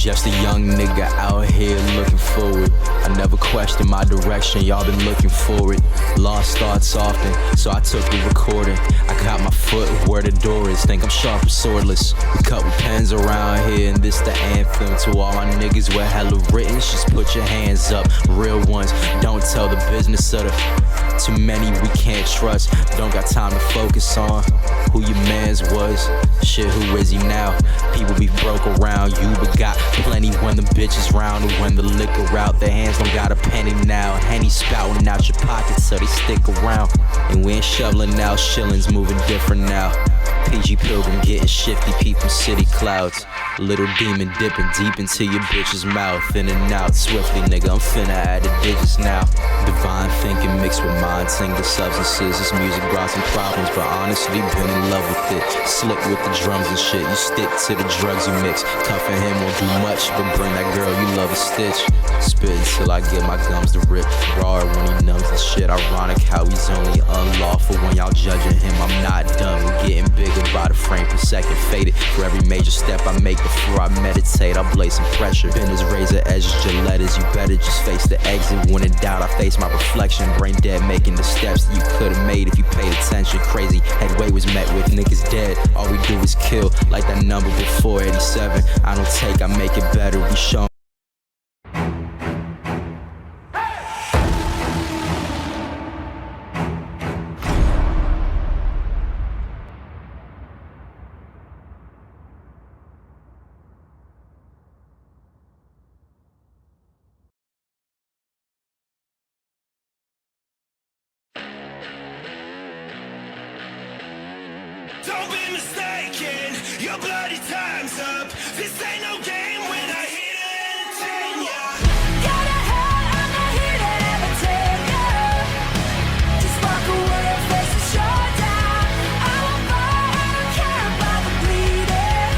Just a young nigga out here looking forward. I never questioned my direction, y'all been looking for it. Lost thoughts often, so I took a recording. I got my foot where the door is, think I'm sharp and swordless. We cut with pens around here, and this the anthem to all my niggas with hella written. Just put your hands up, real ones. Don't tell the business of the too many we can't trust. Don't got time to focus on who your mans was. Shit, who is he now? People be broke around you, but got plenty when the bitches round. And when the liquor out, their hands don't got a penny now. Henny spouting out your pockets so they stick around. And we ain't shoveling out shillings, moving different now. PG Pilgrim getting shifty, peeping city clouds. Little demon dipping deep into your bitch's mouth. In and out swiftly, nigga, I'm finna add the digits now. Divine thinking mixed with mind-tingling substances. This music brought some problems, but honestly been in love with it. Slick with the drums and shit, you stick to the drugs you mix. Tough and him won't do much, but bring that girl you love a stitch. Spit until I get my gums to rip. Raw when he numbs and shit. Ironic how he's only unlawful when y'all judging him. I'm not done, we're getting bigger by the frame per second. Faded for every major step I make before I meditate. I blaze some pressure. Been as razor edges, Gilettas. You better just face the exit. When in doubt, I face my reflection. Brain dead, making the steps that you could've made if you paid attention. Crazy headway was met with niggas dead. All we do is kill, like that number before 87. I don't take, I make it better. We show be mistaken, your bloody time's up. This ain't no game when I hit it and entertain ya. Gotta hide, I'm not here to entertain ya. Just walk away and face the showdown. I won't fight, I don't care about the bleeding.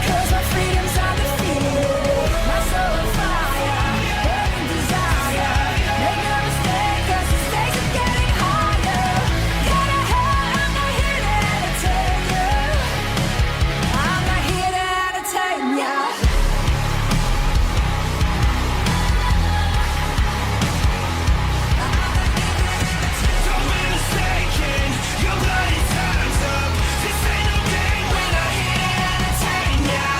'Cause my freedom's undefeated. My soul on fire, burning desire. Make no mistake, 'cause the stakes are getting higher. Gotta hide, I'm not here to entertain ya. I'm not here to entertain ya. Don't be mistaken, your bloody time's up. This ain't no game when I hit it and entertain ya.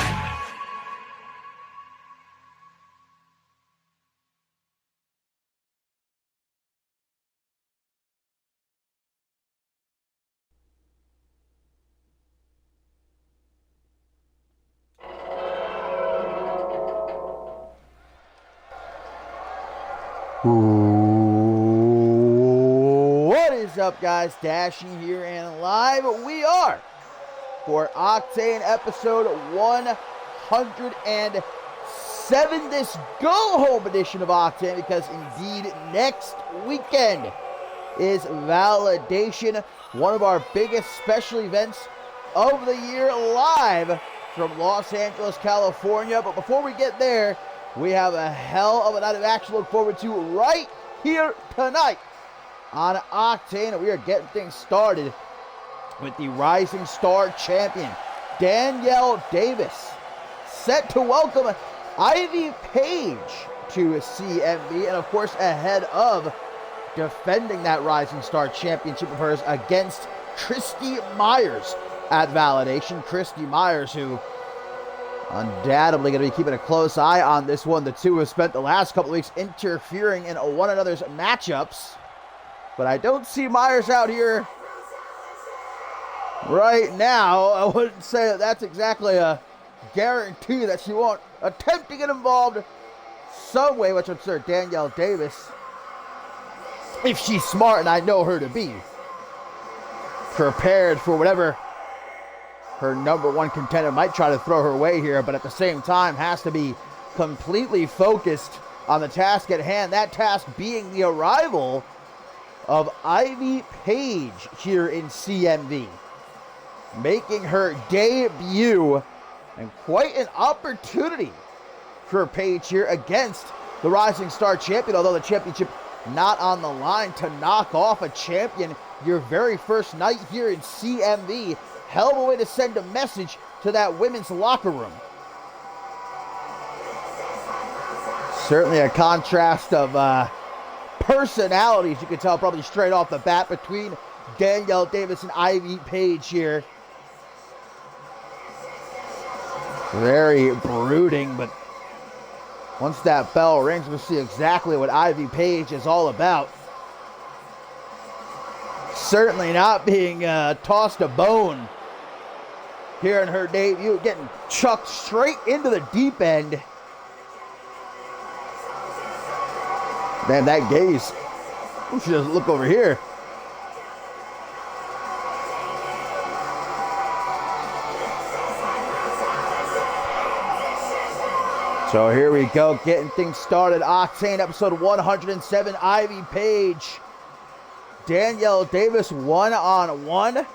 What is up, guys? Dashing here and live. We are for Octane episode 107, this go-home edition of Octane, because indeed next weekend is Validation, one of our biggest special events of the year, live from Los Angeles, California. But before we get there, we have a hell of a night of action to look forward to right here tonight on Octane, and we are getting things started with the Rising Star champion, Danielle Davis, set to welcome Ivy Page to CMV, and of course ahead of defending that Rising Star championship of hers against Christy Myers at Validation. Christy Myers, who undoubtedly going to be keeping a close eye on this one. The two have spent the last couple of weeks interfering in one another's matchups, but I don't see Myers out here right now. I wouldn't say that that's exactly a guarantee that she won't attempt to get involved some way, which I'm sure Danielle Davis, if she's smart, and I know her to be, prepared for whatever her number one contender might try to throw her way here, but at the same time has to be completely focused on the task at hand. That task being the arrival of Ivy Page here in CMV, making her debut, and quite an opportunity for Page here against the Rising Star champion, although the championship not on the line. To knock off a champion your very first night here in CMV, hell of a way to send a message to that women's locker room. Certainly a contrast of personalities, you can tell probably straight off the bat, between Danielle Davis and Ivy Page here. Very brooding, but once that bell rings, we'll see exactly what Ivy Page is all about. Certainly not being tossed a bone here in her debut, getting chucked straight into the deep end. Man, that gaze. She doesn't look over here. So here we go, getting things started. Octane episode 107, Ivy Page, Danielle Davis, one-on-one.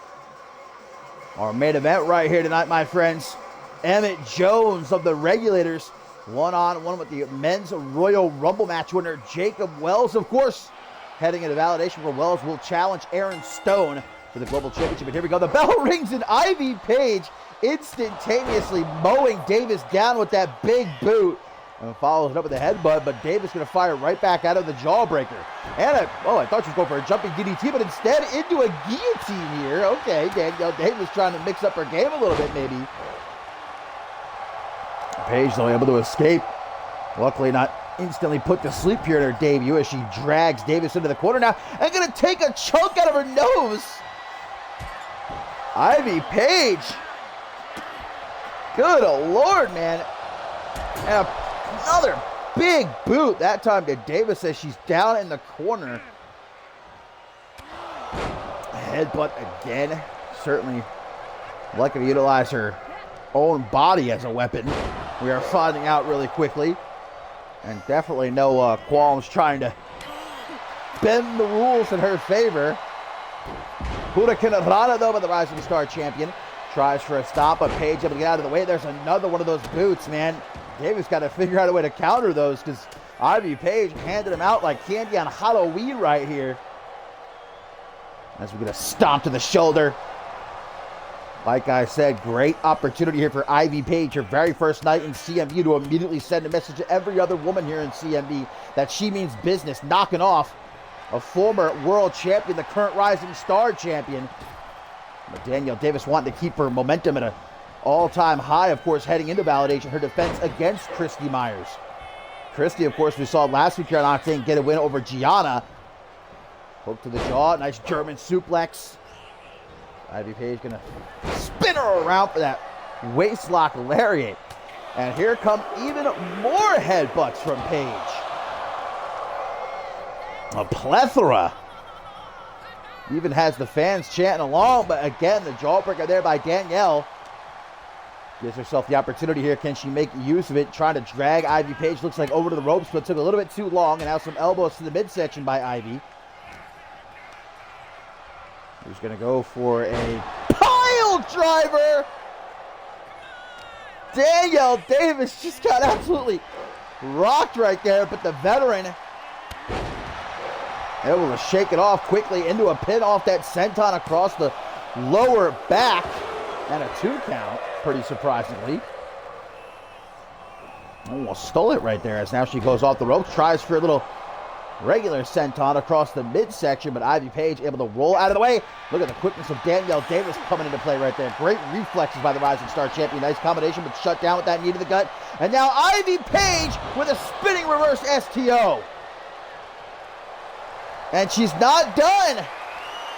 Our main event right here tonight, my friends. Emmett Jones of the Regulators, one-on-one with the men's Royal Rumble match winner, Jacob Wells. Of course, heading into Validation, where Wells will challenge Aaron Stone for the Global Championship. And here we go. The bell rings, and Ivy Page instantaneously mowing Davis down with that big boot, and follows it up with a headbutt, but Davis going to fire right back out of the jawbreaker. And I thought she was going for a jumping DDT, but instead into a guillotine here. Okay, Danielle Davis trying to mix up her game a little bit, maybe. Page, though, able to escape. Luckily not instantly put to sleep here in her debut, as she drags Davis into the corner now and going to take a chunk out of her nose. Ivy Page. Good Lord, man. And another big boot, that time to Davis, as she's down in the corner. Headbutt again. Certainly Likely to utilize her own body as a weapon. We are finding out really quickly. And definitely no qualms trying to bend the rules in her favor. Hurricane Rana, though, by the Rising Star champion. Tries for a stop, but Paige able to get out of the way. There's another one of those boots, man. Davis got to figure out a way to counter those because Ivy Page handed him out like candy on Halloween right here. As we get a stomp to the shoulder. Like I said, great opportunity here for Ivy Page, her very first night in CMV, to immediately send a message to every other woman here in CMV that she means business, knocking off a former world champion, the current Rising Star champion. But Danielle Davis wanting to keep her momentum at an all-time high, of course, heading into Validation, her defense against Christy Myers. Christy, of course, we saw last week here on Octane get a win over Gianna. Hook to the jaw, nice German suplex. Ivy Page gonna spin her around for that waistlock lariat. And here come even more headbutts from Page. A plethora. Even has the fans chanting along, but again, the jawbreaker there by Danielle. Gives herself the opportunity here. Can she make use of it? Trying to drag Ivy Page, looks like over to the ropes, but took a little bit too long. And now some elbows to the midsection by Ivy. Who's going to go for a pile driver. Danielle Davis just got absolutely rocked right there, but the veteran able to shake it off quickly into a pin off that senton across the lower back. And a 2 count, pretty surprisingly. Almost stole it right there as now she goes off the ropes. Tries for a little regular senton across the midsection, but Ivy Page able to roll out of the way. Look at the quickness of Danielle Davis coming into play right there. Great reflexes by the Rising Star champion. Nice combination, but shut down with that knee to the gut. And now Ivy Page with a spinning reverse STO. And she's not done.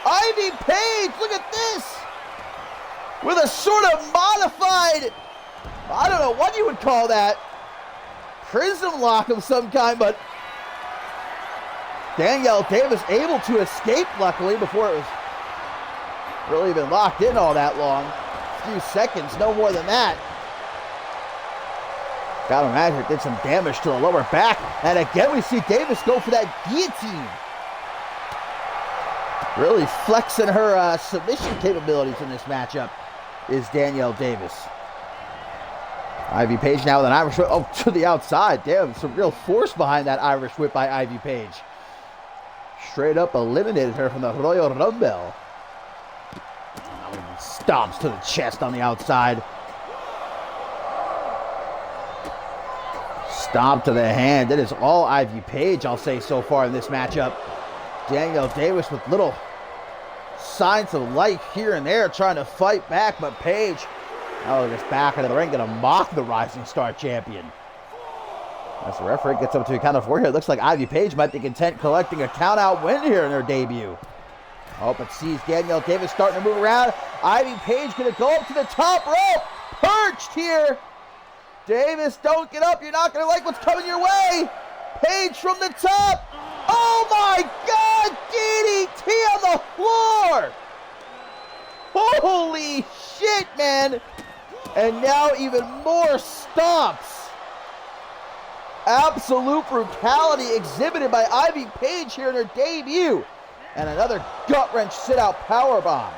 Ivy Page, look at this. With a sort of modified, I don't know what you would call that, prism lock of some kind, but Danielle Davis able to escape, luckily, before it was really even locked in all that long. A few seconds, no more than that. Gotta imagine it did some damage to the lower back. And again, we see Davis go for that guillotine. Really flexing her submission capabilities in this matchup is Danielle Davis. Ivy Page now with an Irish whip. Oh, to the outside. Damn, some real force behind that Irish whip by Ivy Page. Straight up eliminated her from the Royal Rumble. Stomps to the chest on the outside. Stomp to the hand. That is all Ivy Page, I'll say, so far in this matchup. Danielle Davis with little signs of life here and there, trying to fight back, but Page, oh, just back into the ring, gonna mock the Rising Star champion. As the referee gets up to a count of 4 here, it looks like Ivy Page might be content collecting a count-out win here in her debut. Oh, but sees Danielle Davis starting to move around. Ivy Page gonna go up to the top rope, perched here. Davis, don't get up, you're not gonna like what's coming your way. Page from the top. Oh my God, DDT on the floor! Holy shit, man! And now even more stomps. Absolute brutality exhibited by Ivy Page here in her debut. And another gut-wrench sit-out powerbomb.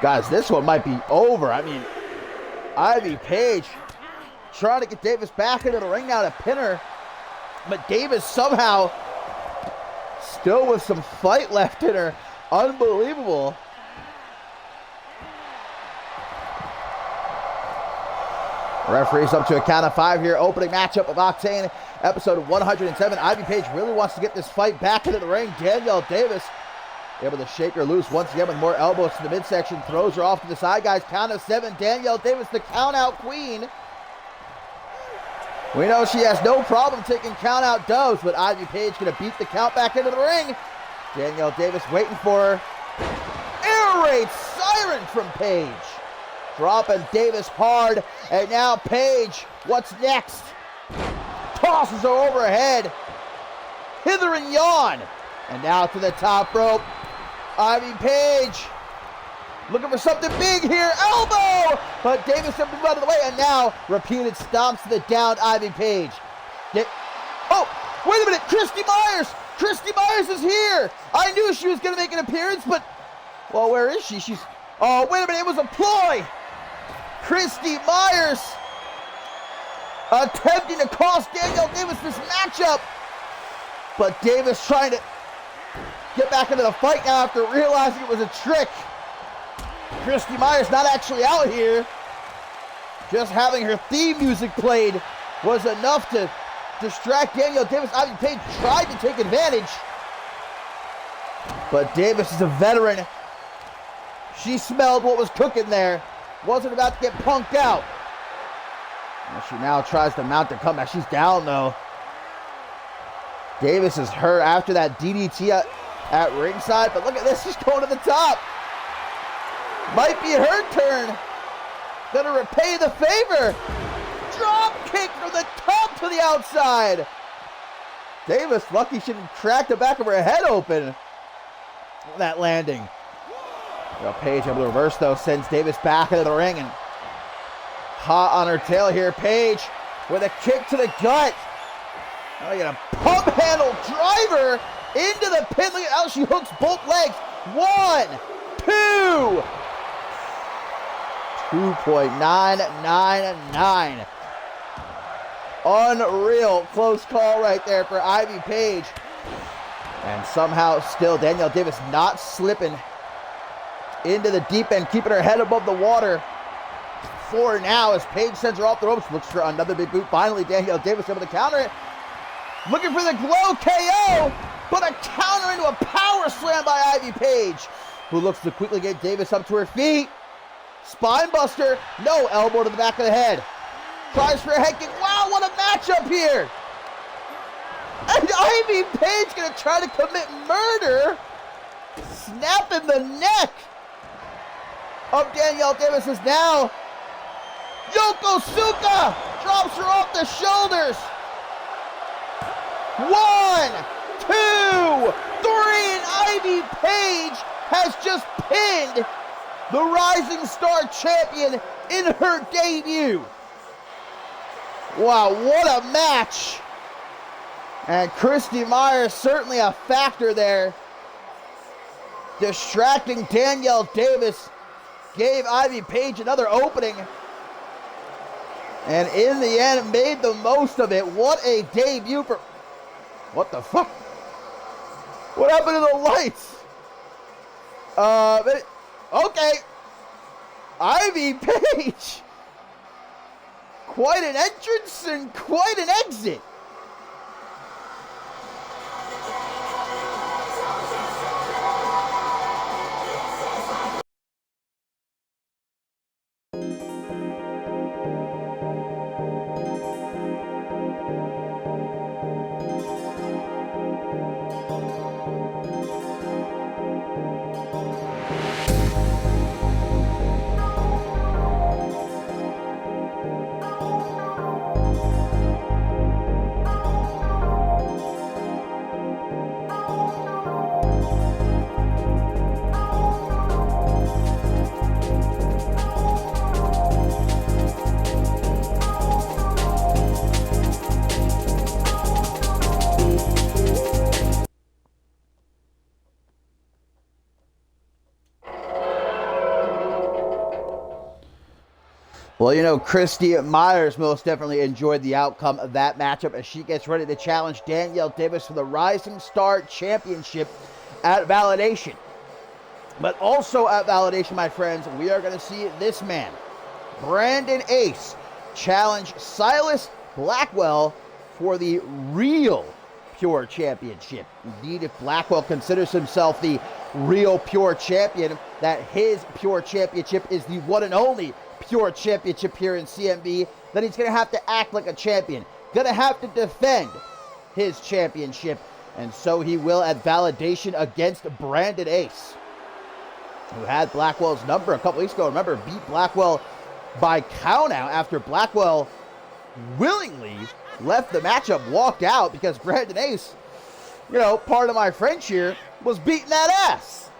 Guys, this one might be over. I mean, Ivy Page trying to get Davis back into the ring now to pin her. But Davis somehow still with some fight left in her. Unbelievable. Referee's up to a count of 5 here. Opening matchup of Octane, episode 107. Ivy Page really wants to get this fight back into the ring. Danielle Davis able to shake her loose once again with more elbows to the midsection. Throws her off to the side, guys. Count of 7. Danielle Davis, the count-out queen. We know she has no problem taking count-out dubs, but Ivy Page going to beat the count back into the ring. Danielle Davis waiting for her. Air raid siren from Page. Dropping Davis hard, and now Page, what's next? Tosses her overhead. Hither and yon. And now to the top rope. Ivy Page Looking for something big here. Elbow! But Davis jumping out of the way, and now repeated stomps to the downed Ivy Page. Oh, wait a minute. Christy Myers! Christy Myers is here! I knew she was going to make an appearance, but... Well, where is she? Oh, wait a minute. It was a ploy! Christy Myers attempting to cost Danielle Davis this matchup. But Davis trying to get back into the fight now after realizing it was a trick. Christy Myers not actually out here. Just having her theme music played was enough to distract Danielle Davis. Ivy Page tried to take advantage. But Davis is a veteran. She smelled what was cooking there. Wasn't about to get punked out. And she now tries to mount the comeback. She's down though. Davis is hurt after that DDT at ringside. But look at this. She's going to the top. Might be her turn. Gonna repay the favor. Drop kick from the top to the outside. Davis lucky she didn't crack the back of her head open. That landing. Page able to reverse though, sends Davis back into the ring, and hot on her tail here. Page with a kick to the gut. Now you get a pump handle driver into the pin. Look at how she hooks both legs. 1, 2. 2.999. Unreal close call right there for Ivy Page. And somehow still Danielle Davis not slipping into the deep end, keeping her head above the water for now as Page sends her off the ropes. Looks for another big boot. Finally, Danielle Davis able to counter it. Looking for the glow KO, but a counter into a power slam by Ivy Page, who looks to quickly get Davis up to her feet. Spine buster, no, elbow to the back of the head. Tries for a head kick. Wow, what a matchup here. And Ivy Page gonna try to commit murder, snapping the neck of Danielle Davis is now. Yokosuka drops her off the shoulders. 1, 2, 3, and Ivy Page has just pinned the Rising Star Champion in her debut. Wow, what a match. And Christy Myers certainly a factor there. Distracting Danielle Davis gave Ivy Page another opening. And in the end, made the most of it. What a debut for... What the fuck? What happened to the lights? Okay. Ivy Page. Quite an entrance and quite an exit. Well, you know, Christy Myers most definitely enjoyed the outcome of that matchup as she gets ready to challenge Danielle Davis for the Rising Star Championship at Validation. But also at Validation, my friends, we are going to see this man, Brandon Ace, challenge Silas Blackwell for the real Pure Championship. Indeed, if Blackwell considers himself the real Pure Champion, that his Pure Championship is the one and only Pure Championship here in CMV, then he's going to have to act like a champion. Going to have to defend his championship. And so he will at Validation against Brandon Ace, who had Blackwell's number a couple weeks ago. Remember, beat Blackwell by countout after Blackwell willingly left the matchup, walked out because Brandon Ace, you know, part of my French here, was beating that ass.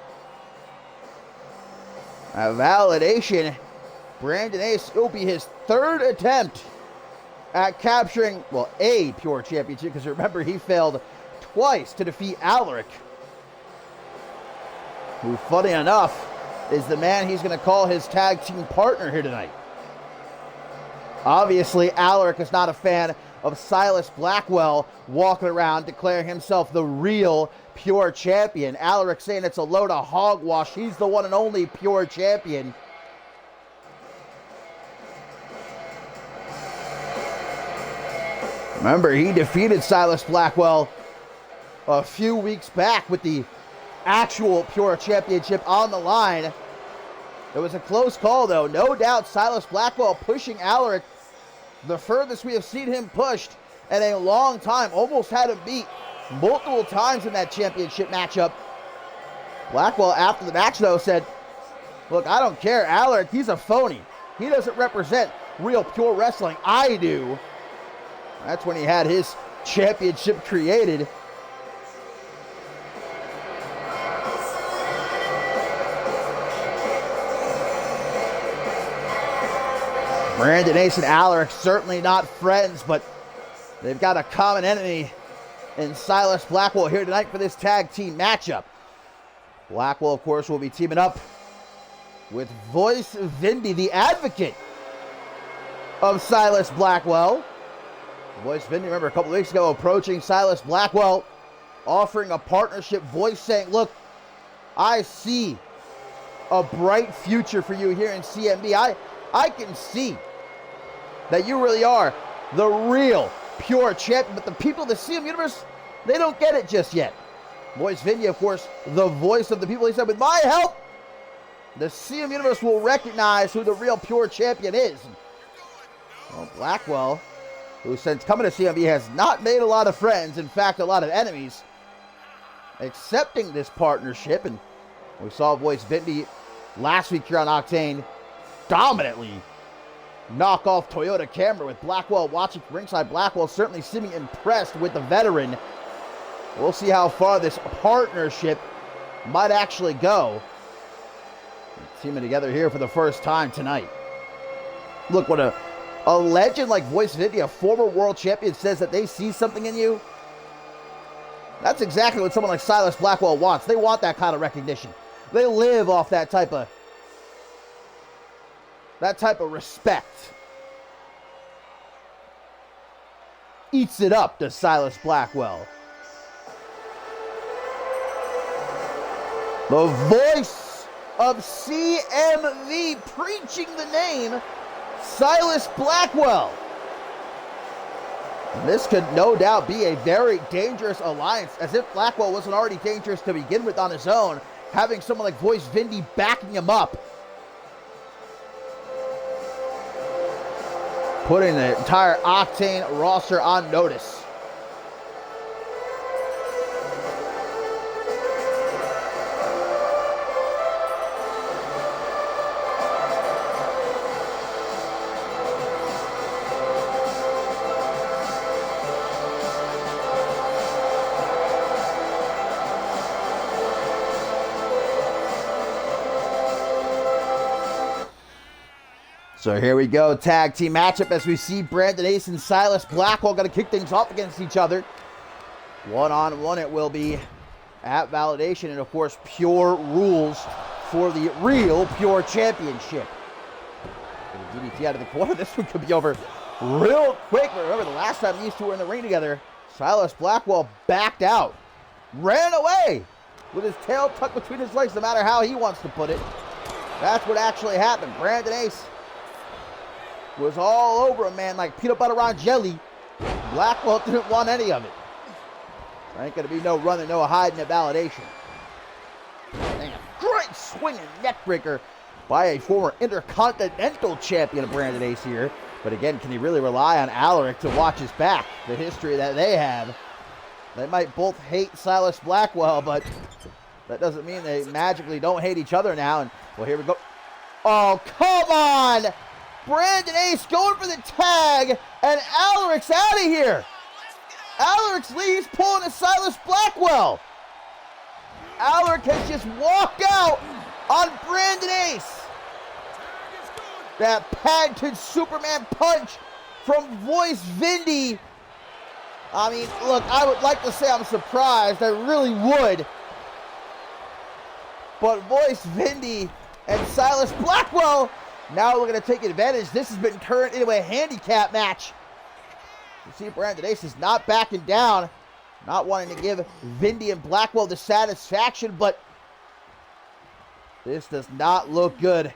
At Validation, Brandon Ace, it will be his third attempt at capturing, well, a Pure Championship, because remember, he failed twice to defeat Alaric, who, funny enough, is the man he's going to call his tag team partner here tonight. Obviously, Alaric is not a fan of Silas Blackwell walking around declaring himself the real Pure Champion. Alaric saying it's a load of hogwash. He's the one and only Pure Champion. Remember, he defeated Silas Blackwell a few weeks back with the actual Pure Championship on the line. It was a close call, though. No doubt Silas Blackwell pushing Alaric the furthest we have seen him pushed in a long time. Almost had him beat multiple times in that championship matchup. Blackwell, after the match, though, said, look, I don't care. Alaric, he's a phony. He doesn't represent real Pure Wrestling. I do. That's when he had his championship created. Brandon Ace and Alaric certainly not friends, but they've got a common enemy in Silas Blackwell here tonight for this tag team matchup. Blackwell, of course, will be teaming up with Voice Vindy, the advocate of Silas Blackwell. Voice Vindy, remember a couple weeks ago, approaching Silas Blackwell, offering a partnership. Voice saying, look, I see a bright future for you here in CMV. I can see that you really are the real Pure Champion, but the people of the CM Universe, they don't get it just yet. Voice Vindy, of course, the voice of the people. He said, with my help, the CM Universe will recognize who the real Pure Champion is. Well, Blackwell, who since coming to CMV has not made a lot of friends, in fact, a lot of enemies, accepting this partnership. And we saw Voice Vindy last week here on Octane dominantly knock off Toyota Camry with Blackwell watching from ringside. Blackwell certainly seeming impressed with the veteran. We'll see how far this partnership might actually go. Teaming together here for the first time tonight. Look, what a legend like Voice Vindy, a former world champion, says that they see something in you. That's exactly what someone like Silas Blackwell wants. They want that kind of recognition. They live off that type of respect. Eats it up, does Silas Blackwell. The voice of CMV preaching the name Silas Blackwell. And this could no doubt be a very dangerous alliance, as if Blackwell wasn't already dangerous to begin with on his own. Having someone like Voice Vindy backing him up, putting the entire Octane roster on notice. So here we go, tag team matchup as we see Brandon Ace and Silas Blackwell going to kick things off against each other. One-on-one it will be at Validation, and of course Pure rules for the real Pure Championship. DDT out of the corner. This one could be over real quick. But remember, the last time these two were in the ring together, Silas Blackwell backed out, ran away with his tail tucked between his legs, no matter how he wants to put it. That's what actually happened. Brandon Ace was all over a man like peanut butter on jelly. Blackwell didn't want any of it. There ain't gonna be no running, no hiding at Validation. And a great swinging neck breaker by a former Intercontinental Champion of Brandon Ace here. But again, can he really rely on Alaric to watch his back? The history that they have. They might both hate Silas Blackwell, but that doesn't mean they magically don't hate each other now. And well, here we go. Oh, come on! Brandon Ace going for the tag, and Alaric's out of here. Alaric's leaves, pulling a Silas Blackwell. Alaric has just walked out on Brandon Ace. That patented Superman punch from Voice Vindy. I mean, look, I would like to say I'm surprised. I really would. But Voice Vindy and Silas Blackwell now looking to take advantage. This has been turned into a handicap match. You see Brandon Ace is not backing down. Not wanting to give Vindy and Blackwell the satisfaction, but this does not look good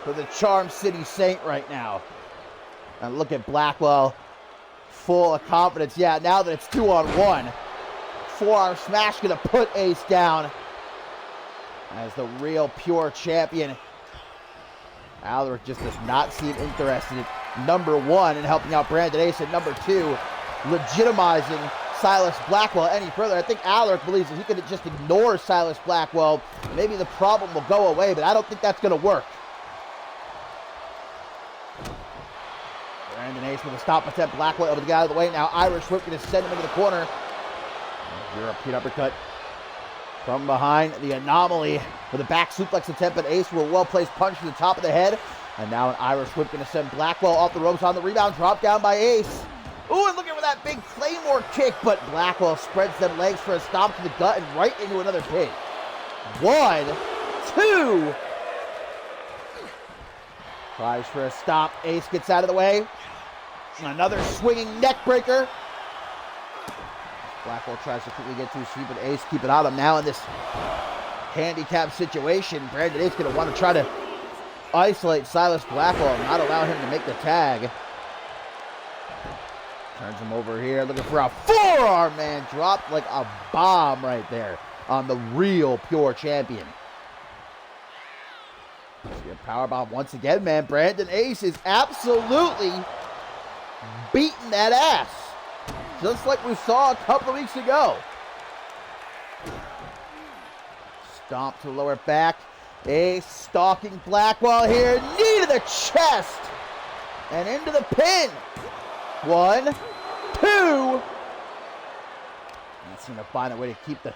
for the Charm City Saint right now. And look at Blackwell, full of confidence. Yeah, now that it's 2-on-1, forearm smash gonna put Ace down as the real pure champion. Alaric just does not seem interested in number one in helping out Brandon Ace, and number two, legitimizing Silas Blackwell any further. I think Alaric believes if he could just ignore Silas Blackwell, maybe the problem will go away, but I don't think that's going to work. Brandon Ace with a stop attempt. Blackwell able to get out of the way. Now Irish Whip going to send him into the corner. European uppercut from behind. The anomaly with a back suplex attempt, but Ace with a well-placed punch to the top of the head. And now an Irish Whip going to send Blackwell off the ropes on the rebound. Drop down by Ace. Ooh, and looking for that big Claymore kick, but Blackwell spreads them legs for a stomp to the gut and right into another pin. 1, 2. Tries for a stomp. Ace gets out of the way. Another swinging neck breaker. Blackwell tries to quickly get to his feet, but Ace keeping on him now in this handicap situation. Brandon Ace going to want to try to isolate Silas Blackwell and not allow him to make the tag. Turns him over here, looking for a forearm, man. Dropped like a bomb right there on the real pure champion. See a powerbomb once again, man. Brandon Ace is absolutely beating that ass. Just like we saw a couple of weeks ago. Stomp to the lower back. Ace stalking Blackwell here. Knee to the chest. And into the pin. 1, 2. Can't seem to find a way to keep the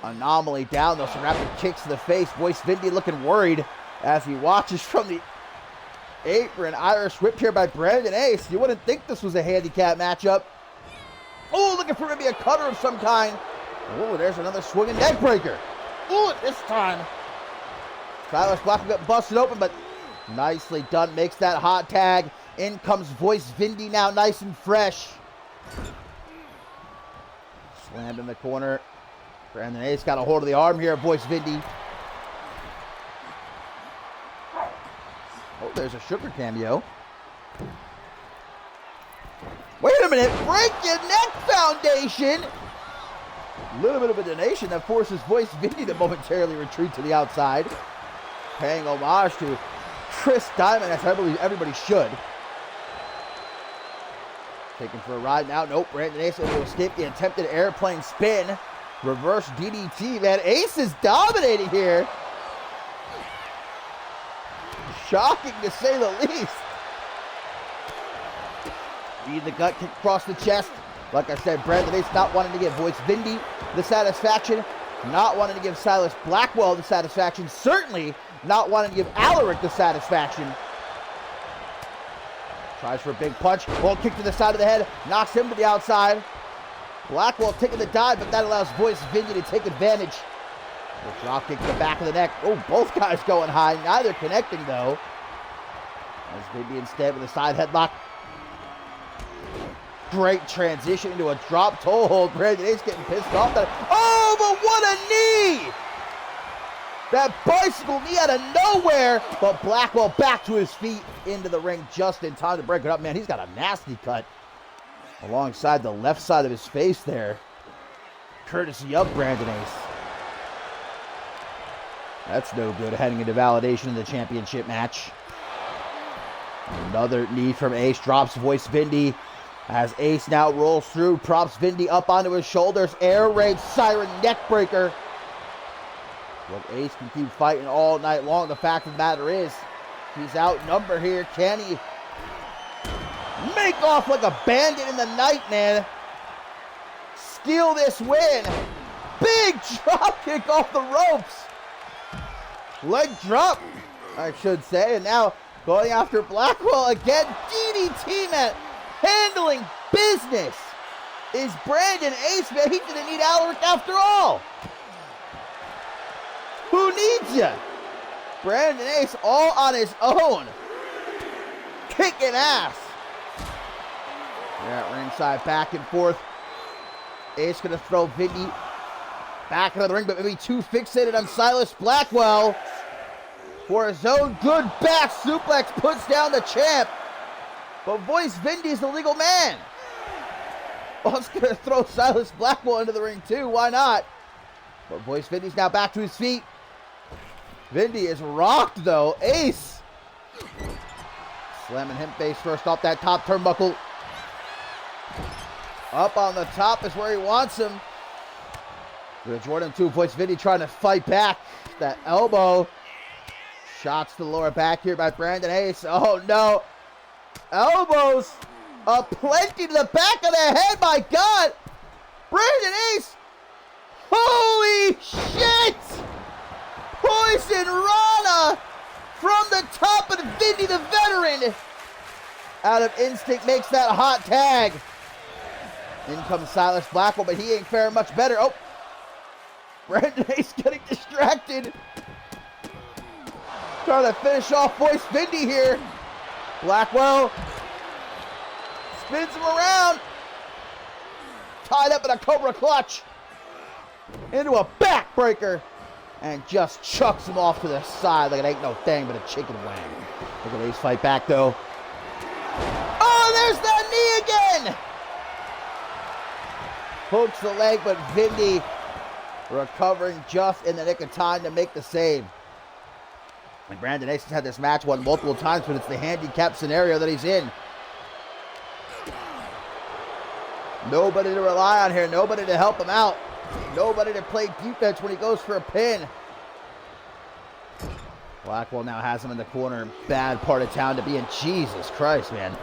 anomaly down, though. Some rapid kicks to the face. Voice Vindy looking worried as he watches from the apron. Irish whip here by Brandon Ace. You wouldn't think this was a handicap matchup. Oh, looking for maybe a cutter of some kind. Oh, there's another swinging neck breaker. Oh, this time Silas Blackwell got busted open, but nicely done. Makes that hot tag. In comes Voice Vindy now, nice and fresh. Slammed in the corner. Brandon Ace got a hold of the arm here, Voice Vindy. Oh, there's a Sugar cameo. Wait a minute, break your neck foundation. A little bit of a donation that forces Voice Vindy to momentarily retreat to the outside. Paying homage to Chris Diamond, as I believe everybody should. Taken for a ride now. Nope, Brandon Ace able to escape the attempted airplane spin. Reverse DDT, man. Ace is dominating here. Shocking to say the least. Knee to the gut, kick across the chest. Like I said, Brandon Ace not wanting to give Voice Vindy the satisfaction. Not wanting to give Silas Blackwell the satisfaction. Certainly not wanting to give Alaric the satisfaction. Tries for a big punch. Ball kick to the side of the head. Knocks him to the outside. Blackwell taking the dive, but that allows Voice Vindy to take advantage. The drop kick to the back of the neck. Oh, both guys going high. Neither connecting, though. As Vindy instead with a side headlock. Great transition into a drop toe hold. Brandon Ace getting pissed off. Oh, but what a knee! That bicycle knee out of nowhere, but Blackwell back to his feet into the ring just in time to break it up. Man, he's got a nasty cut alongside the left side of his face there, courtesy of Brandon Ace. That's no good heading into validation in the championship match. Another knee from Ace, drops Voice Vindy as Ace now rolls through, props Vindy up onto his shoulders, air raid siren neck breaker. Look, Ace can keep fighting all night long. The fact of the matter is, he's outnumbered here. Can he make off like a bandit in the night, man? Steal this win. Big drop kick off the ropes. Leg drop. I should say. And now going after Blackwell again. DDT, man. Handling business is Brandon Ace, man. He didn't need Alaric after all. Who needs ya? Brandon Ace all on his own. Kicking ass. Yeah, ringside back and forth. Ace gonna throw Vindy back into the ring, but maybe too fixated on Silas Blackwell. For his own good back suplex, puts down the champ. But Voice Vindy's the legal man. Well, it's gonna throw Silas Blackwell into the ring too, why not? But Voice Vindy's now back to his feet. Vindy is rocked though. Ace slamming him face first off that top turnbuckle. Up on the top is where he wants him. Gonna join him too. Voice Vindy trying to fight back. That elbow. Shots to the lower back here by Brandon Ace. Oh no. Elbows aplenty to the back of the head. My God. Brandon Ace. Holy shit. Poison Rana from the top of Vindy the veteran. Out of instinct makes that hot tag. In comes Silas Blackwell, but he ain't faring much better. Oh. Brandon Ace getting distracted. Trying to finish off Voice Vindy here. Blackwell spins him around. Tied up in a Cobra clutch. Into a backbreaker. And just chucks him off to the side like it ain't no thing but a chicken wing. Look at Ace fight back though. Oh, there's that knee again. Hooks the leg, but Vindy recovering just in the nick of time to make the save. And Brandon Ace has had this match won multiple times, but it's the handicap scenario that he's in. Nobody to rely on here. Nobody to help him out. Nobody to play defense when he goes for a pin. Blackwell now has him in the corner. Bad part of town to be in. Jesus Christ, man.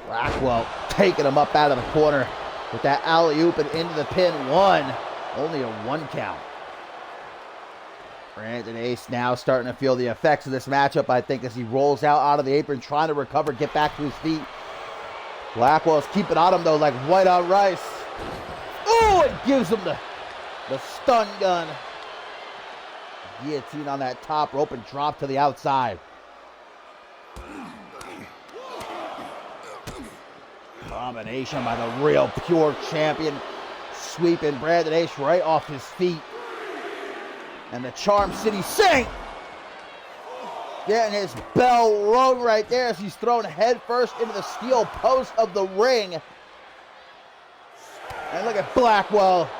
Blackwell taking him up out of the corner with that alley-oop and into the pin. One. Only a 1 count. Brandon Ace now starting to feel the effects of this matchup, I think, as he rolls out of the apron, trying to recover, get back to his feet. Blackwell's keeping on him, though, like white on rice. Oh, it gives him the stun gun. Guillotine on that top rope and drop to the outside. Combination by the real pure champion. Sweeping Brandon Ace right off his feet. And the Charm City Saint getting his bell rung right there as he's thrown headfirst into the steel post of the ring. And look at Blackwell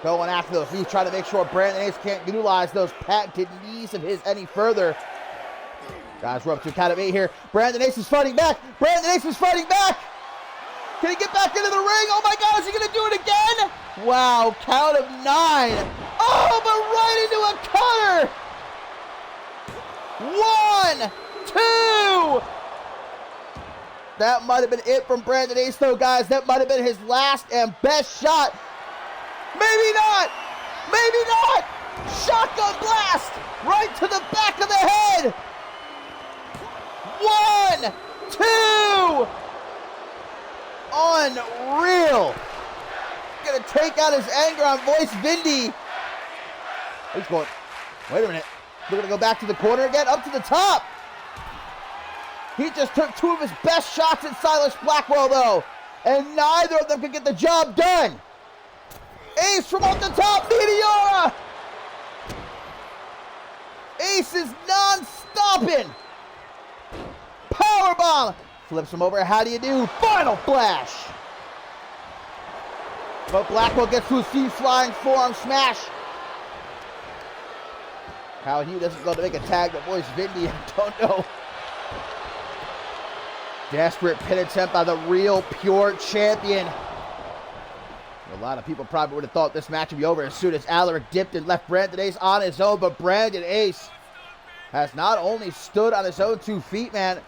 going after those knees, trying to make sure Brandon Ace can't utilize those patented knees of his any further. Guys, we're up to a count of 8 here. Brandon Ace is fighting back. Brandon Ace is fighting back. Can he get back into the ring? Oh my God, is he going to do it again? Wow, count of 9. Oh, but right into a cutter. 1, 2. That might have been it from Brandon Ace, though, guys. That might have been his last and best shot. Maybe not. Maybe not. Shotgun blast right to the back of the head. 1, 2. Unreal. Gonna take out his anger on Voice Vindy. He's going, wait a minute. We're gonna go back to the corner again, up to the top. He just took 2 of his best shots at Silas Blackwell, though, and neither of them could get the job done. Ace from off the top, Meteora. Ace is non-stopping. Powerbomb. Flips him over. How do you do? Final flash. But Blackwell gets to his feet, flying forearm smash. How he doesn't go to make a tag to Voice Vindy, I don't know. Desperate pin attempt by the real pure champion. A lot of people probably would have thought this match would be over as soon as Alaric dipped and left Brandon Ace on his own, but Brandon Ace has not only stood on his own 2 feet, man,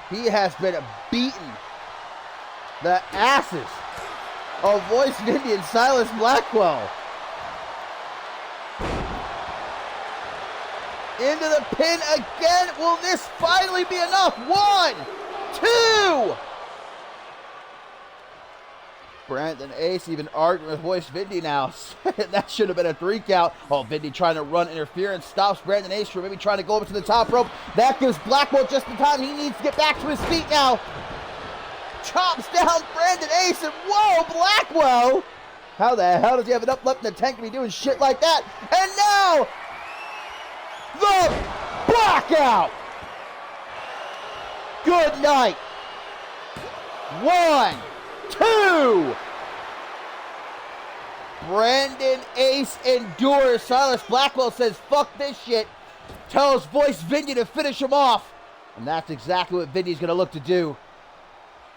he has been beaten the asses of Voice Vindy and Silas Blackwell. Into the pin again. Will this finally be enough? 1, 2. Brandon Ace even arguing with Voice Vindy now. That should have been a 3 count. Oh, Vindy trying to run interference. Stops Brandon Ace from maybe trying to go over to the top rope. That gives Blackwell just the time he needs to get back to his feet now. Chops down Brandon Ace, and whoa, Blackwell! How the hell does he have enough left in the tank to be doing shit like that? And now, the blackout! Good night. 1, 2. Brandon Ace endures. Silas Blackwell says, fuck this shit. Tells Voice Vindy to finish him off. And that's exactly what Vindy's going to look to do.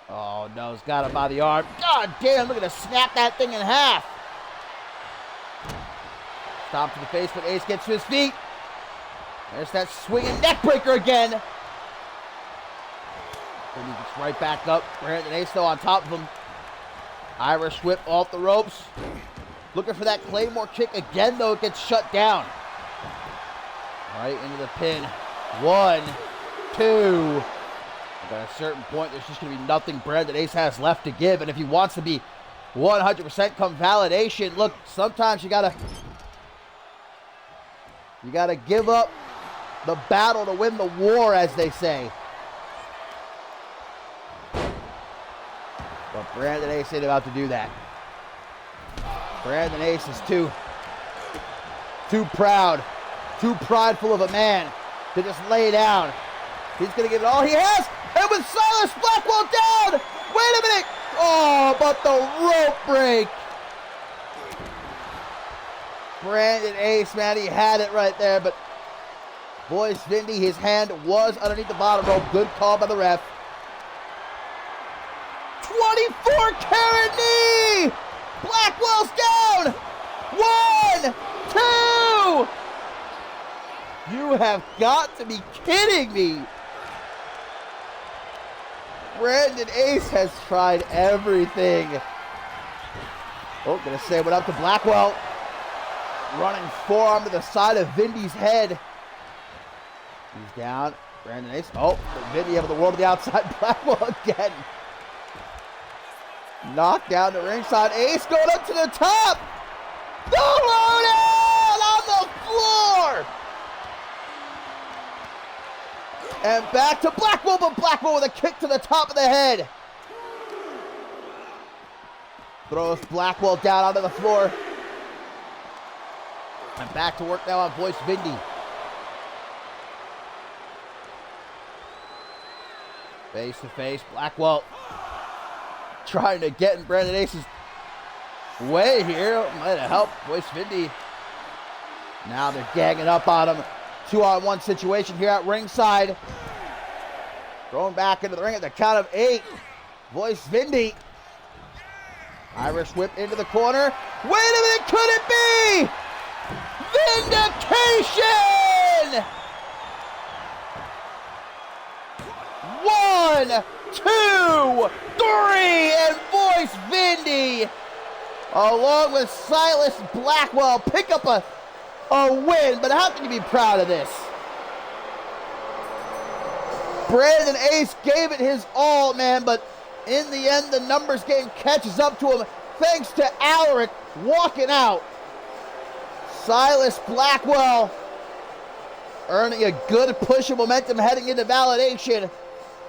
Oh, no, he's got him by the arm. God damn, look at him snap that thing in half. Stomp to the face, but Ace gets to his feet. There's that swinging neck breaker again. Then he gets right back up. Brandon Ace, though, on top of him. Irish whip off the ropes. Looking for that Claymore kick again, though. It gets shut down. Right into the pin. 1, 2. At a certain point, there's just going to be nothing Brandon Ace has left to give. And if he wants to be 100% come validation, look, sometimes you gotta give up the battle to win the war, as they say. But Brandon Ace ain't about to do that. Brandon Ace is too proud, too prideful of a man to just lay down. He's going to give it all he has. And with Silas Blackwell down. Wait a minute. Oh, but the rope break. Brandon Ace, man, he had it right there. But Voice Vindy, his hand was underneath the bottom rope. Good call by the ref. 24 carat knee. Blackwell's down. 1, 2. You have got to be kidding me. Brandon Ace has tried everything. Oh, gonna say what up to Blackwell. Running forearm to the side of Vindy's head. He's down. Brandon Ace. Oh, Vindy able to roll to the outside. Blackwell again. Knocked down to ringside. Ace going up to the top. The loadout on the floor. And back to Blackwell, but Blackwell with a kick to the top of the head. Throws Blackwell down onto the floor. And back to work now on Voice Vindy. Face to face, Blackwell trying to get in Brandon Ace's way here. Might have helped Voice Vindy. Now they're ganging up on him. 2-on-1 situation here at ringside. Thrown back into the ring at the count of 8. Voice Vindy. Irish whip into the corner. Wait a minute, could it be? Vindication! 1, 2, 3, and Voice Vindy, along with Silas Blackwell, pick up a win. But how can you be proud of this? Brandon Ace gave it his all, man, but in the end, the numbers game catches up to him thanks to Alaric walking out. Silas Blackwell earning a good push of momentum heading into validation.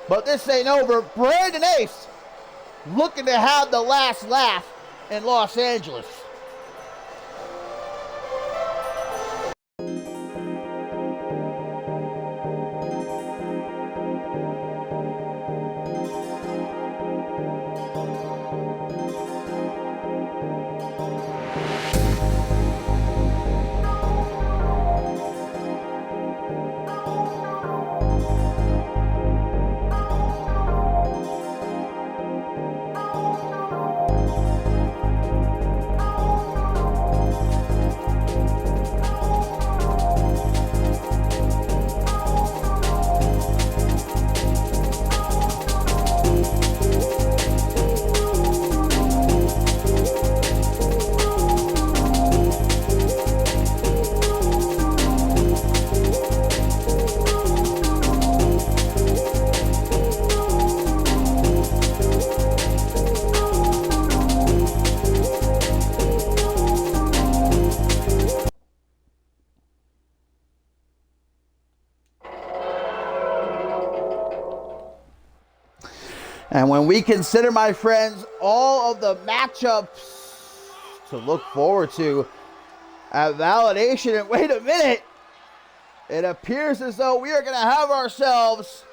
But this ain't over. Brandon Ace looking to have the last laugh in Los Angeles. And when we consider, my friends, all of the matchups to look forward to at Validation, and wait a minute, it appears as though we are going to have ourselves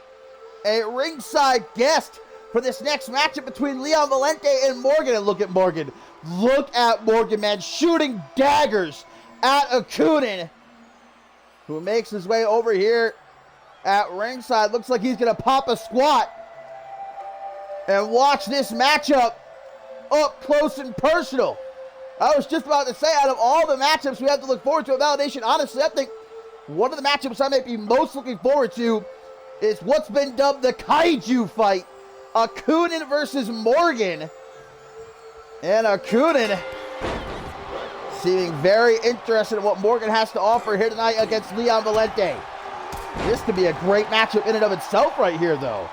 a ringside guest for this next matchup between Leon Valente and Morgan. And look at Morgan. Look at Morgan, man, shooting daggers at Octane, who makes his way over here at ringside. Looks like he's going to pop a squat and watch this matchup up close and personal. I was just about to say, out of all the matchups we have to look forward to at Validation, honestly, I think one of the matchups I might be most looking forward to is what's been dubbed the Kaiju fight. Octane versus Morgan. And Octane seeming very interested in what Morgan has to offer here tonight against Leon Valente. This could be a great matchup in and of itself right here, though.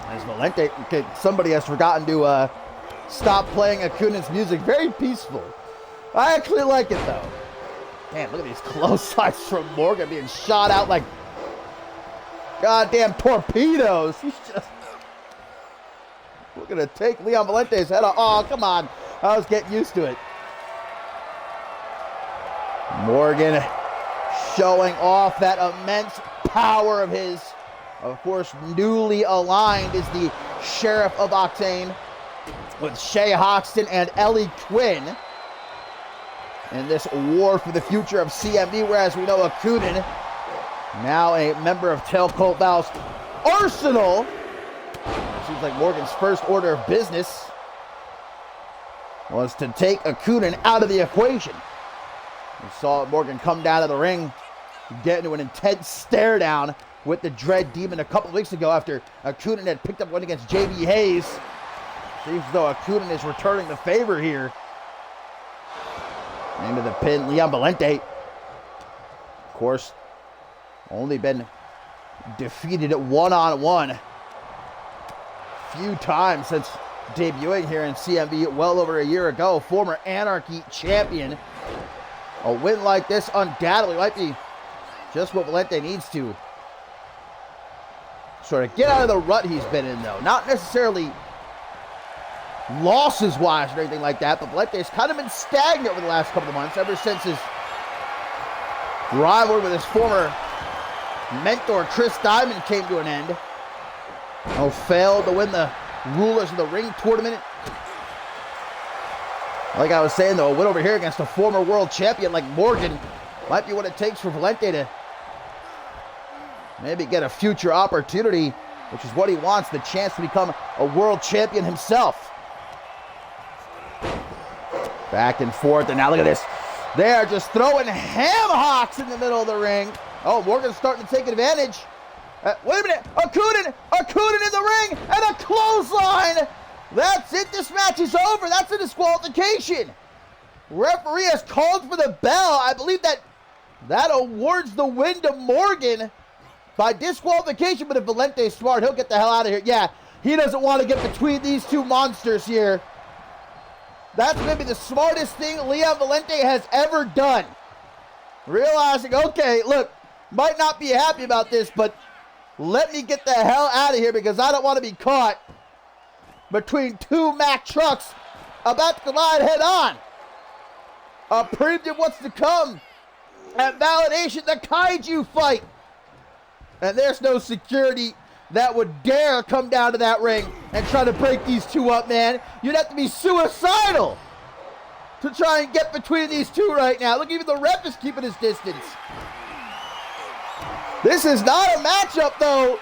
As Valente, okay, somebody has forgotten to stop playing Octane's music. Very peaceful. I actually like it, though. Man, look at these close sides from Morgan being shot out like goddamn torpedoes. He's just... We're going to take Leon Valente's head off. Oh, come on. I was getting used to it. Morgan showing off that immense power of his. Of course, newly aligned is the Sheriff of Octane with Shay Hoxton and Ellie Quinn in this war for the future of CMV, whereas we know Octane, now a member of Tailcoat Valve's arsenal. Seems like Morgan's first order of business was to take Octane out of the equation. We saw Morgan come down to the ring, get into an intense stare down with the Dread Demon a couple weeks ago after Octane had picked up one against JB Hayes. Seems as though Octane is returning the favor here. Into the pin, Leon Valente. Of course, only been defeated at one-on-one few times since debuting here in CMV well over a year ago. Former Anarchy champion. A win like this undoubtedly might be just what Valente needs to sort of get out of the rut he's been in, though. Not necessarily losses-wise or anything like that, but Valente's kind of been stagnant over the last couple of months, ever since his rivalry with his former mentor, Chris Diamond, came to an end. Failed to win the Rulers of the Ring tournament. Like I was saying, though, a win over here against a former world champion like Morgan might be what it takes for Valente to maybe get a future opportunity, which is what he wants, the chance to become a world champion himself. Back and forth, and now look at this. They are just throwing ham hocks in the middle of the ring. Oh, Morgan's starting to take advantage. Wait a minute, Octane in the ring, and a clothesline. That's it, this match is over. That's a disqualification. Referee has called for the bell. I believe that awards the win to Morgan by disqualification, but if Valente's smart, he'll get the hell out of here. Yeah, he doesn't want to get between these two monsters here. That's maybe the smartest thing Leon Valente has ever done. Realizing, okay, look, might not be happy about this, but let me get the hell out of here because I don't want to be caught between two Mack trucks about to collide head on. A preview of what's to come at Validation, the Kaiju fight. And there's no security that would dare come down to that ring and try to break these two up, man. You'd have to be suicidal to try and get between these two right now. Look, even the ref is keeping his distance. This is not a matchup, though.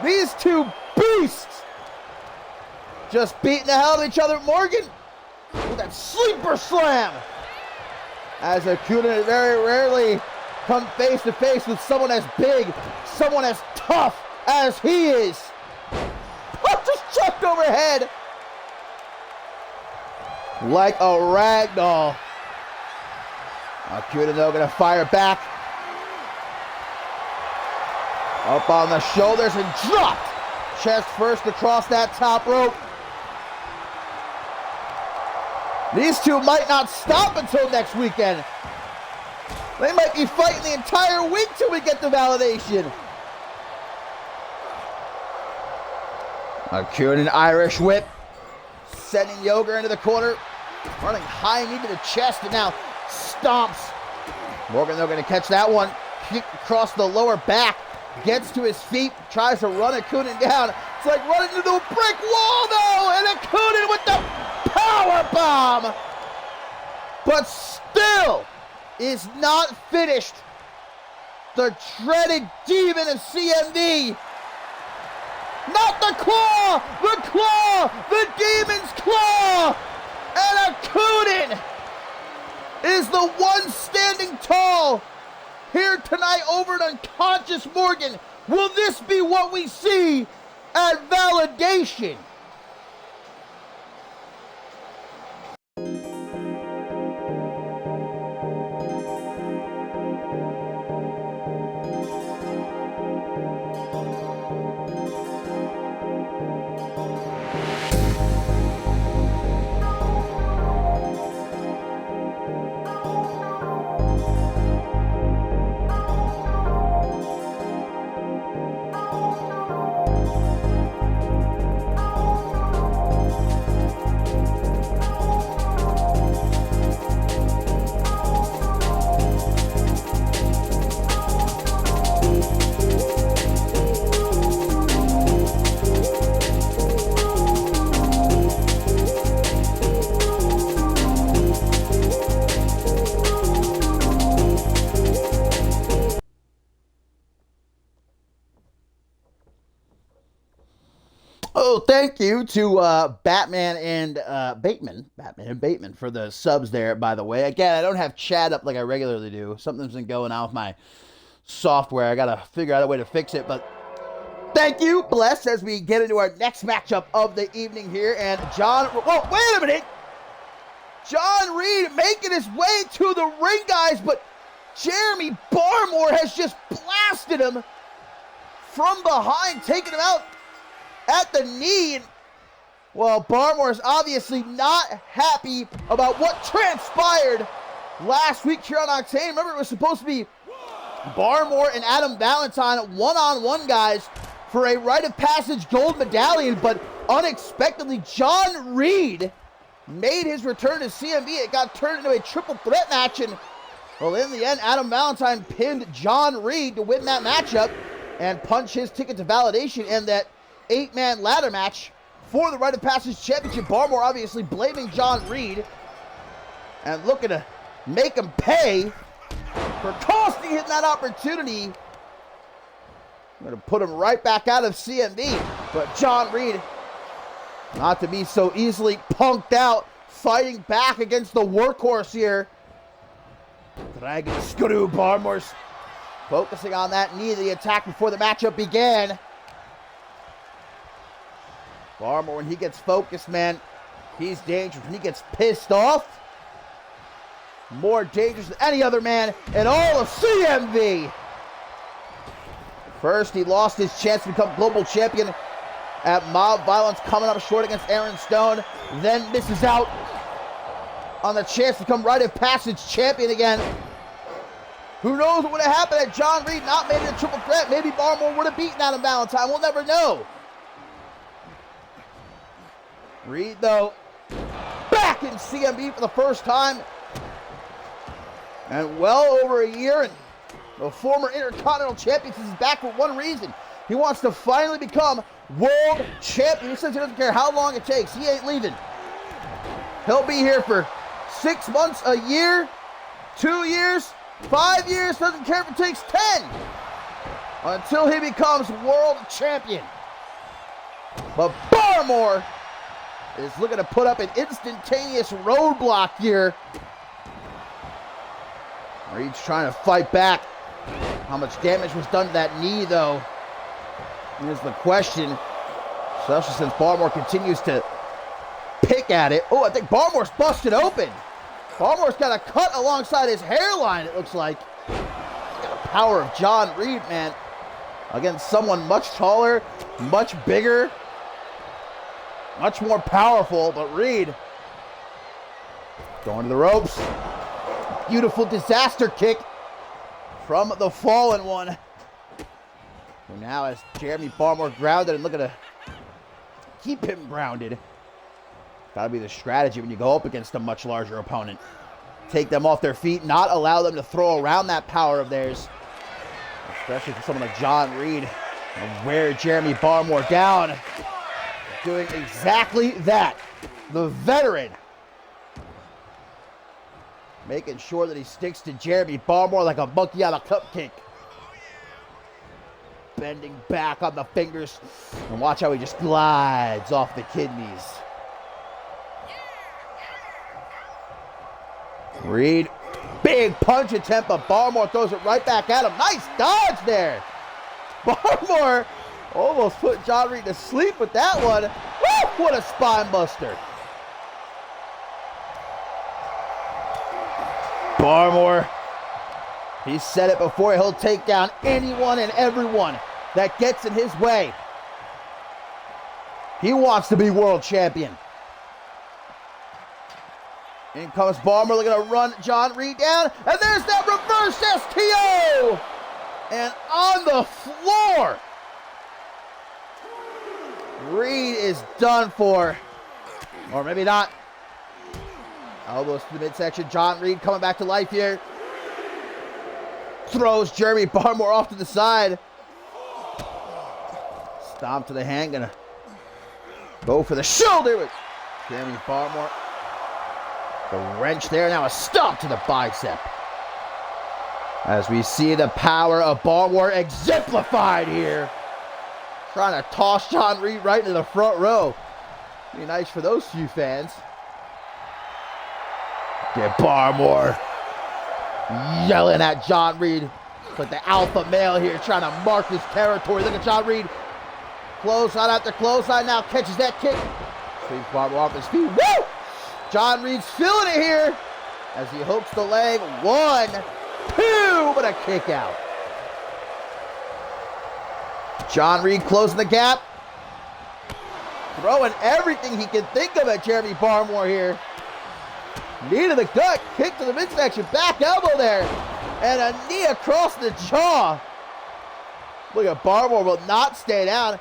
These two beasts just beating the hell out of each other. Morgan with that sleeper slam. As Octane very rarely come face to face with someone as big, someone as tough as he is. Oh, just chucked overhead like a rag doll. Octane, though, gonna fire back. Up on the shoulders and dropped. Chest first across that top rope. These two might not stop until next weekend. They might be fighting the entire week till we get to Validation. A Cunin Irish whip. Sending Yoger into the corner. Running high knee to the chest and now stomps. Morgan, though, going to catch that one. Kick across the lower back. Gets to his feet. Tries to run Akunin down. It's like running into a brick wall, though. And Akunin with the power bomb. But still is not finished. The dreaded demon of CMV. Not the claw! The claw! The demon's claw! And Akunin is the one standing tall here tonight over an unconscious Morgan. Will this be what we see at Validation? Oh, thank you to Batman and Bateman for the subs there, by the way. Again, I don't have chat up like I regularly do. Something's been going on with my software. I got to figure out a way to fix it, but thank you, bless, as we get into our next matchup of the evening here. And John, whoa, wait a minute. John Reed making his way to the ring, guys, but Jeremy Barmore has just blasted him from behind, taking him out at the knee. And, well, Barmore is obviously not happy about what transpired last week here on Octane. Remember, it was supposed to be Barmore and Adam Valentine one-on-one, guys, for a rite of passage gold medallion, but unexpectedly, John Reed made his return to CMV. It got turned into a triple threat match, and, well, in the end, Adam Valentine pinned John Reed to win that matchup and punch his ticket to Validation and that 8-man ladder match for the Rite of Passage Championship. Barmore obviously blaming John Reed and looking to make him pay for costing him that opportunity. I'm going to put him right back out of CMV. But John Reed, not to be so easily punked out, fighting back against the workhorse here. Dragon Screw. Barmore's focusing on that knee of the attack before the matchup began. Barmore, when he gets focused, man, he's dangerous. When he gets pissed off, more dangerous than any other man in all of CMV. First, he lost his chance to become global champion at Mob Violence, coming up short against Aaron Stone. Then misses out on the chance to become Rite of Passage champion again. Who knows what would have happened had John Reed not made it a triple threat? Maybe Barmore would have beaten Adam Valentine. We'll never know. Reed, though, back in CMV for the first time and well over a year, and the former Intercontinental Champion is back for one reason. He wants to finally become World Champion. He says he doesn't care how long it takes. He ain't leaving. He'll be here for 6 months, a year, 2 years, 5 years, doesn't care if it takes 10, until he becomes World Champion. But Barmore is looking to put up an instantaneous roadblock here. Reed's trying to fight back. How much damage was done to that knee, though, is the question. Especially since Barmore continues to pick at it. Oh, I think Barmore's busted open. Barmore's got a cut alongside his hairline, it looks like. Got the power of John Reed, man. Against someone much taller, much bigger, much more powerful, but Reed going to the ropes. Beautiful disaster kick from the fallen one. Who now has Jeremy Barmore grounded and looking to keep him grounded. Gotta be the strategy when you go up against a much larger opponent. Take them off their feet, not allow them to throw around that power of theirs. Especially for someone like John Reed. And wear Jeremy Barmore down. Doing exactly that. The veteran. Making sure that he sticks to Jeremy Barmore like a monkey on a cupcake. Bending back on the fingers. And watch how he just glides off the kidneys. Reed, big punch attempt, but Barmore throws it right back at him. Nice dodge there. Barmore almost put John Reed to sleep with that one. Woo, what a spine buster. Barmore, he said it before, he'll take down anyone and everyone that gets in his way. He wants to be world champion. In comes Barmore, looking to run John Reed down, and there's that reverse STO! And on the floor, Reed is done for. Or maybe not. Elbows to the midsection. John Reed coming back to life here. Throws Jeremy Barmore off to the side. Stomp to the hand. Gonna go for the shoulder with Jeremy Barmore. The wrench there. Now a stomp to the bicep. As we see the power of Barmore exemplified here. Trying to toss John Reed right into the front row. Be nice for those few fans. Get Barmore yelling at John Reed. Like the alpha male here trying to mark his territory. Look at John Reed. Clothesline after clothesline. Now catches that kick. Sweeps Barmore off his feet. Woo! John Reed's feeling it here as he hooks the leg. 1, 2, but a kick out. John Reed closing the gap. Throwing everything he can think of at Jeremy Barmore here. Knee to the gut, kick to the midsection, back elbow there. And a knee across the jaw. Look at Barmore, will not stay down.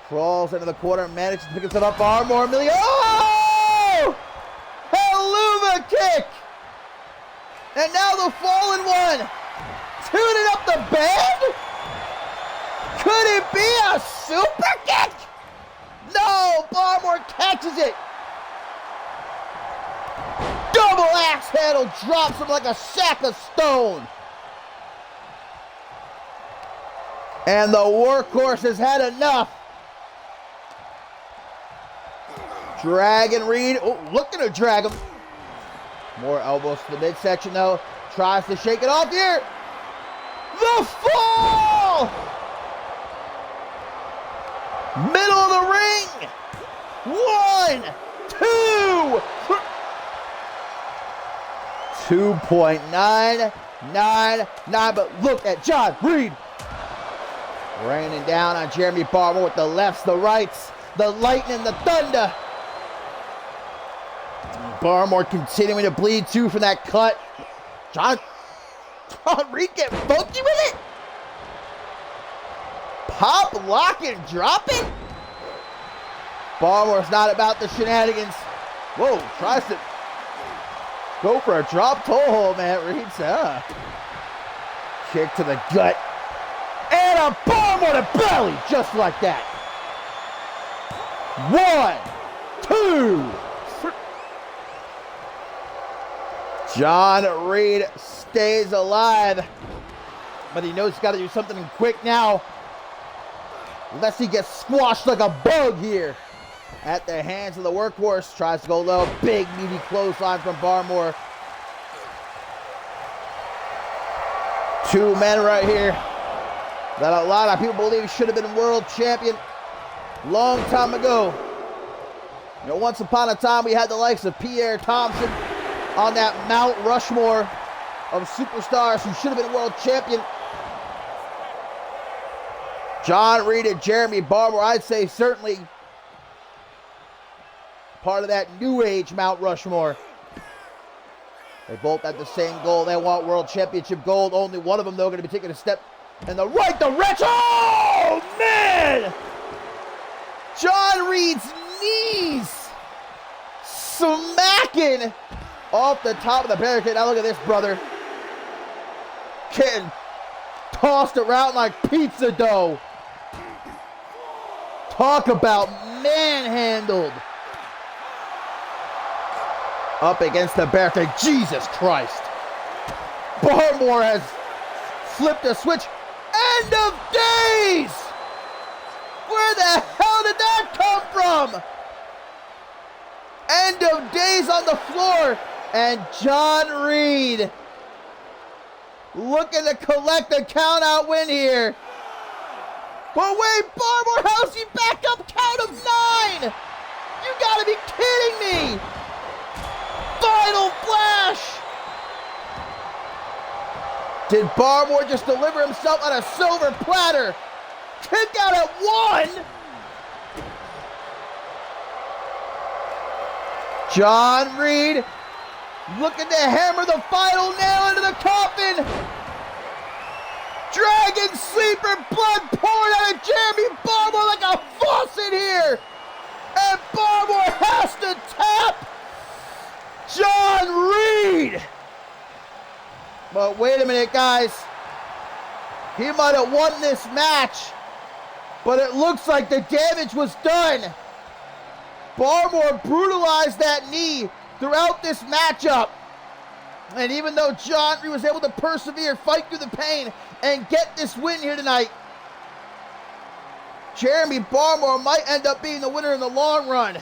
Crawls into the corner, manages to pick himself up. Barmore, oh! Helluva kick! And now the fallen one. Tuning up the band? Could it be a super kick? No, Barmore catches it. Double axe handle drops him like a sack of stone. And the workhorse has had enough. Dragging Reed. Oh, looking to drag him. More elbows to the midsection though. Tries to shake it off here. The fall! Middle of the ring. 1, 2. 2.999. But look at John Reed. Raining down on Jeremy Barmore with the lefts, the rights, the lightning, the thunder. Barmore continuing to bleed too from that cut. John Reed getting funky with it. Pop, lock, and drop it. Barmore's not about the shenanigans. Whoa, tries to go for a drop toe hold, man. Reed's kick to the gut. And a Barmore to belly, just like that. 1, 2. John Reed stays alive, but he knows he's got to do something quick now. Unless he gets squashed like a bug here at the hands of the workhorse. Tries to go low. Big, meaty clothesline from Barmore. 2 men right here that a lot of people believe should have been world champion long time ago. You know, once upon a time, we had the likes of Pierre Thompson on that Mount Rushmore of superstars who should have been world champion. John Reed and Jeremy Barmore, I'd say certainly part of that new age Mount Rushmore. They both had the same goal. They want world championship gold. Only one of them, though, going to be taking a step in the right direction. Oh, man! John Reed taken off the top of the barricade. Now look at this, brother. Getting tossed around like pizza dough. Talk about manhandled. Up against the barricade. Jesus Christ. Barmore has flipped a switch. End of days! Where the hell did that come from? End of days on the floor. And John Reed looking to collect a count-out win here. But wait, Barmore, how's he back up count of 9? You gotta be kidding me! Final flash! Did Barmore just deliver himself on a silver platter? Kick out at 1! John Reed looking to hammer the final nail into the coffin. Dragon Sleeper, blood pouring out of Jeremy Barmore like a faucet here. And Barmore has to tap John Reed. But wait a minute, guys. He might have won this match, but it looks like the damage was done. Barmore brutalized that knee throughout this matchup. And even though John Reed was able to persevere, fight through the pain, and get this win here tonight, Jeremy Barmore might end up being the winner in the long run.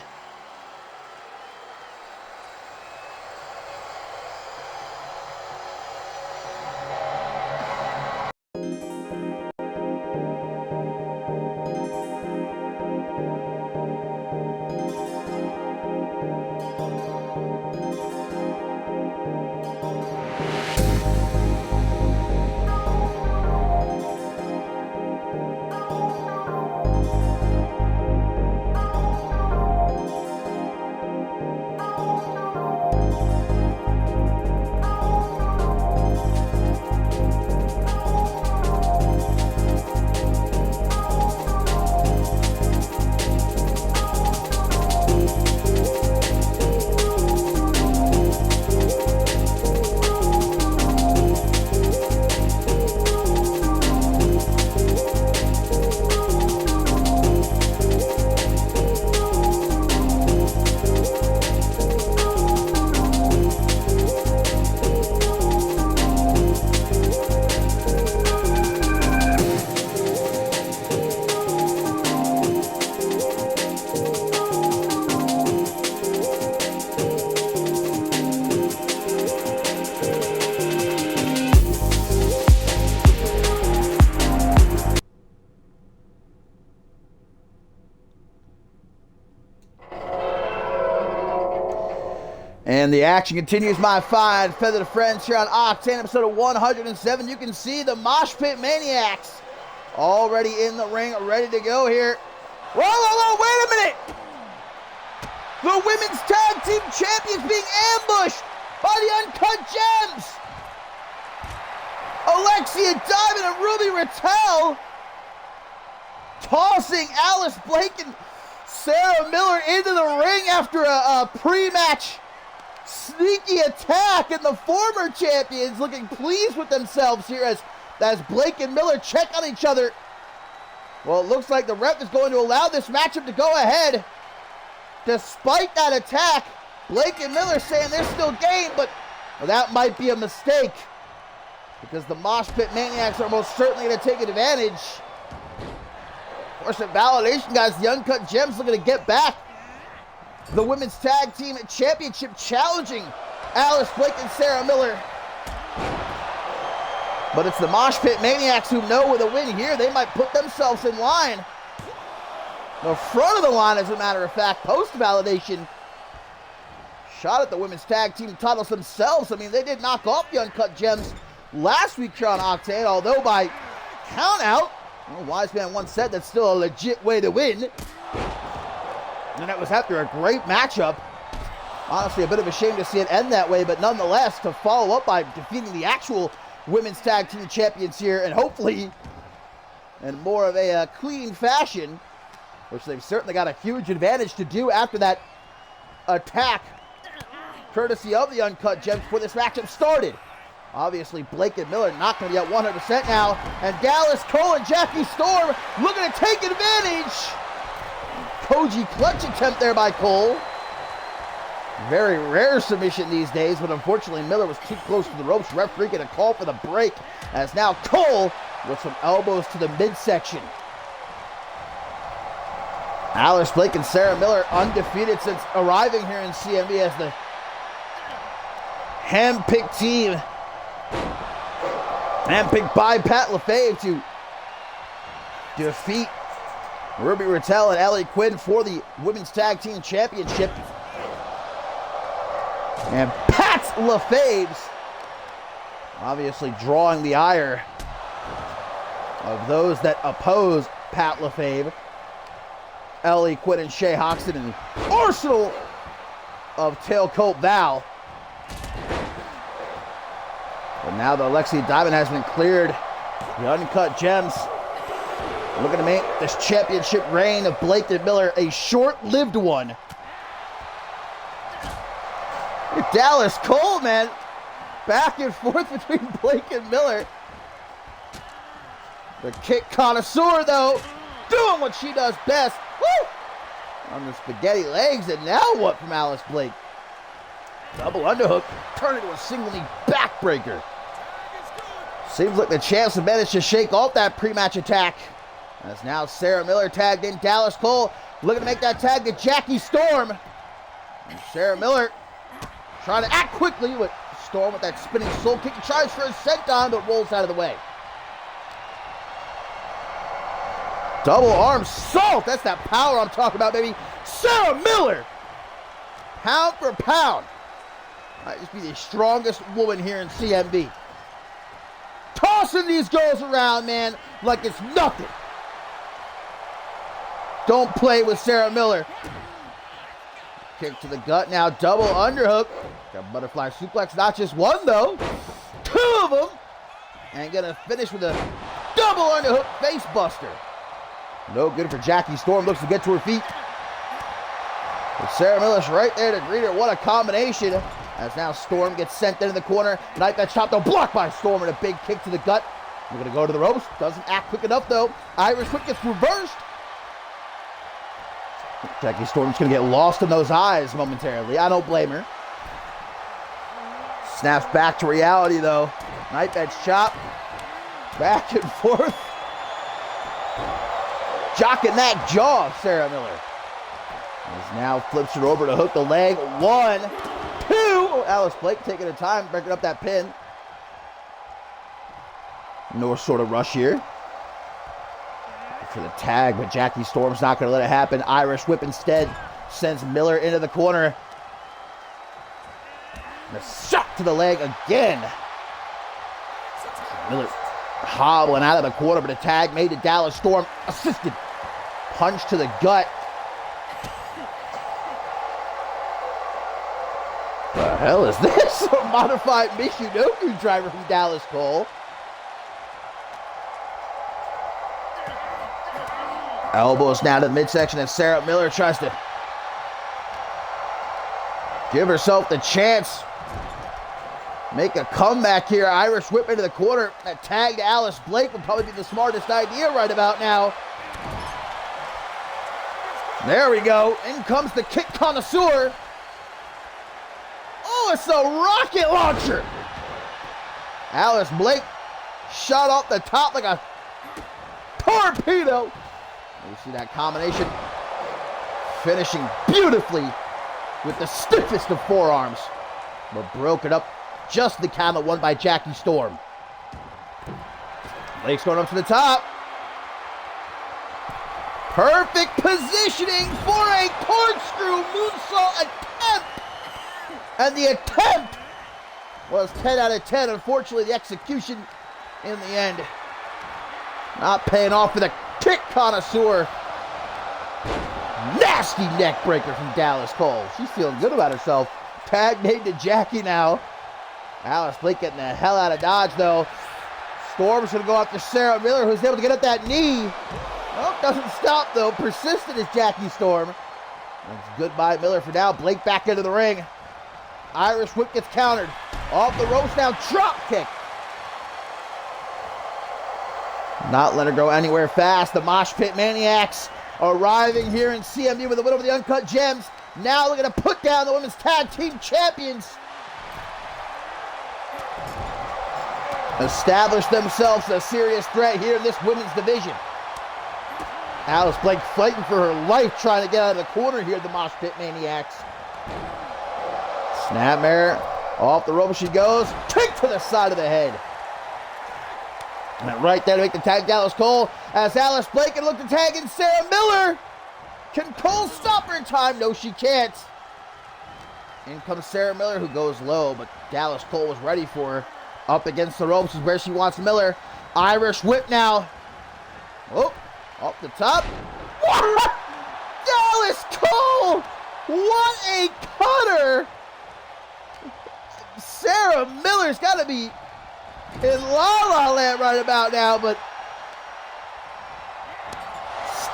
And the action continues, my fine feathered friends, here on Octane, episode of 107. You can see the Mosh Pit Maniacs already in the ring, ready to go here. Whoa, whoa, whoa, wait a minute! The Women's Tag Team Champions being ambushed by the Uncut Gems! Alexia Diamond and Ruby Rattel tossing Alice Blake and Sarah Miller into the ring after a pre-match sneaky attack, and the former champions looking pleased with themselves here as Blake and Miller check on each other. Well, it looks like the ref is going to allow this matchup to go ahead. Despite that attack, Blake and Miller saying they're still game, but well, that might be a mistake, because the Mosh Pit Maniacs are most certainly going to take advantage. Of course, at Validation, guys, the Uncut Gems looking to get back the Women's Tag Team Championship, challenging Alice Blake and Sarah Miller. But it's the Mosh Pit Maniacs who know with a win here, they might put themselves in line. The front of the line, as a matter of fact, post-validation. Shot at the Women's Tag Team titles themselves. I mean, they did knock off the Uncut Gems last week here on Octane, although by count-out, well, Wise Man once said that's still a legit way to win. And that was after a great matchup. Honestly, a bit of a shame to see it end that way, but nonetheless, to follow up by defeating the actual Women's Tag Team Champions here, and hopefully in more of a clean fashion, which they've certainly got a huge advantage to do after that attack courtesy of the Uncut Gems before this matchup started. Obviously, Blake and Miller not going to be at 100% now. And Dallas Cole and Jackie Storm looking to take advantage. Koji clutch attempt there by Cole. Very rare submission these days, but unfortunately Miller was too close to the ropes. Referee getting a call for the break, as now Cole with some elbows to the midsection. Alice Blake and Sarah Miller undefeated since arriving here in CMV as the hand-picked team. Handpicked by Pat LaFave to defeat Ruby Rattel and Ellie Quinn for the Women's Tag Team Championship. And Pat LaFave's obviously drawing the ire of those that oppose Pat LaFave. Ellie Quinn and Shay Hoxton and the arsenal of Tailcoat Val. But now the Alexia Diamond has been cleared. The Uncut Gems looking to make this championship reign of Blake and Miller a short-lived one. Dallas Cole, man, back and forth between Blake and Miller. The kick connoisseur, though, doing what she does best. Woo! On the spaghetti legs, and now what from Alice Blake? Double underhook, turn into a single knee backbreaker. Seems like the champs have managed to shake off that pre-match attack. As now Sarah Miller tagged in Dallas Cole, looking to make that tag to Jackie Storm. And Sarah Miller trying to act quickly with Storm with that spinning soul kick. He tries for a senton, but rolls out of the way. Double arm salt. That's that power I'm talking about, baby. Sarah Miller, pound for pound, might just be the strongest woman here in CMV. Tossing these girls around, man, like it's nothing. Don't play with Sarah Miller. Kick to the gut now, double underhook. Got butterfly suplex, not just one though, two of them. And gonna finish with a double underhook face buster. No good for Jackie Storm, looks to get to her feet. But Sarah Miller's right there to greet her, what a combination. As now Storm gets sent into the corner. Knife that shot though, blocked by Storm and a big kick to the gut. We're gonna go to the ropes, doesn't act quick enough though. Irish whip gets reversed. Jackie Storm's gonna get lost in those eyes momentarily. I don't blame her. Snaps back to reality though. Knife edge chop. Back and forth. Jocking that jaw of Sarah Miller. As now flips her over to hook the leg. 1, 2. Alice Blake taking her time, breaking up that pin. No sort of rush here for the tag, but Jackie Storm's not going to let it happen. Irish whip instead sends Miller into the corner. And a shot to the leg again. Miller hobbling out of the corner, but a tag made to Dallas Storm. Assisted punch to the gut. The hell is this? A modified Michinoku driver from Dallas Cole. Elbows now to the midsection as Sarah Miller tries to give herself the chance. Make a comeback here. Irish whip into the corner. That tag to Alice Blake would probably be the smartest idea right about now. There we go. In comes the kick connoisseur. Oh, it's a rocket launcher. Alice Blake shot off the top like a torpedo. You see that combination finishing beautifully with the stiffest of forearms. But broken up just the count of one by Jackie Storm. Blake's going up to the top. Perfect positioning for a corkscrew moonsault attempt. And the attempt was 10 out of 10. Unfortunately, the execution in the end not paying off for the kick connoisseur. Nasty neck breaker from Dallas Cole. She's feeling good about herself. Tag made to Jackie now. Alice Blake getting the hell out of Dodge though. Storm's gonna go after Sarah Miller, who's able to get up that knee. Well, doesn't stop though. Persistent is Jackie Storm. That's goodbye Miller for now. Blake back into the ring. Irish whip gets countered. Off the ropes now, drop kick. Not letting her go anywhere fast. The Mosh Pit Maniacs arriving here in CMV with a win over the Uncut Gems. Now looking to put down the women's tag team champions. Establish themselves a serious threat here in this women's division. Alice Blake fighting for her life, trying to get out of the corner here, the Mosh Pit Maniacs. Snapmare, off the rope she goes. Kick to the side of the head. And right there to make the tag, Dallas Cole, as Alice Blake can look to tag in Sarah Miller. Can Cole stop her in time? No, she can't. In comes Sarah Miller, who goes low, but Dallas Cole was ready for her. Up against the ropes is where she wants Miller. Irish whip now. Oh, off the top. What? Dallas Cole! What a cutter! Sarah Miller's got to be in La La Land right about now, but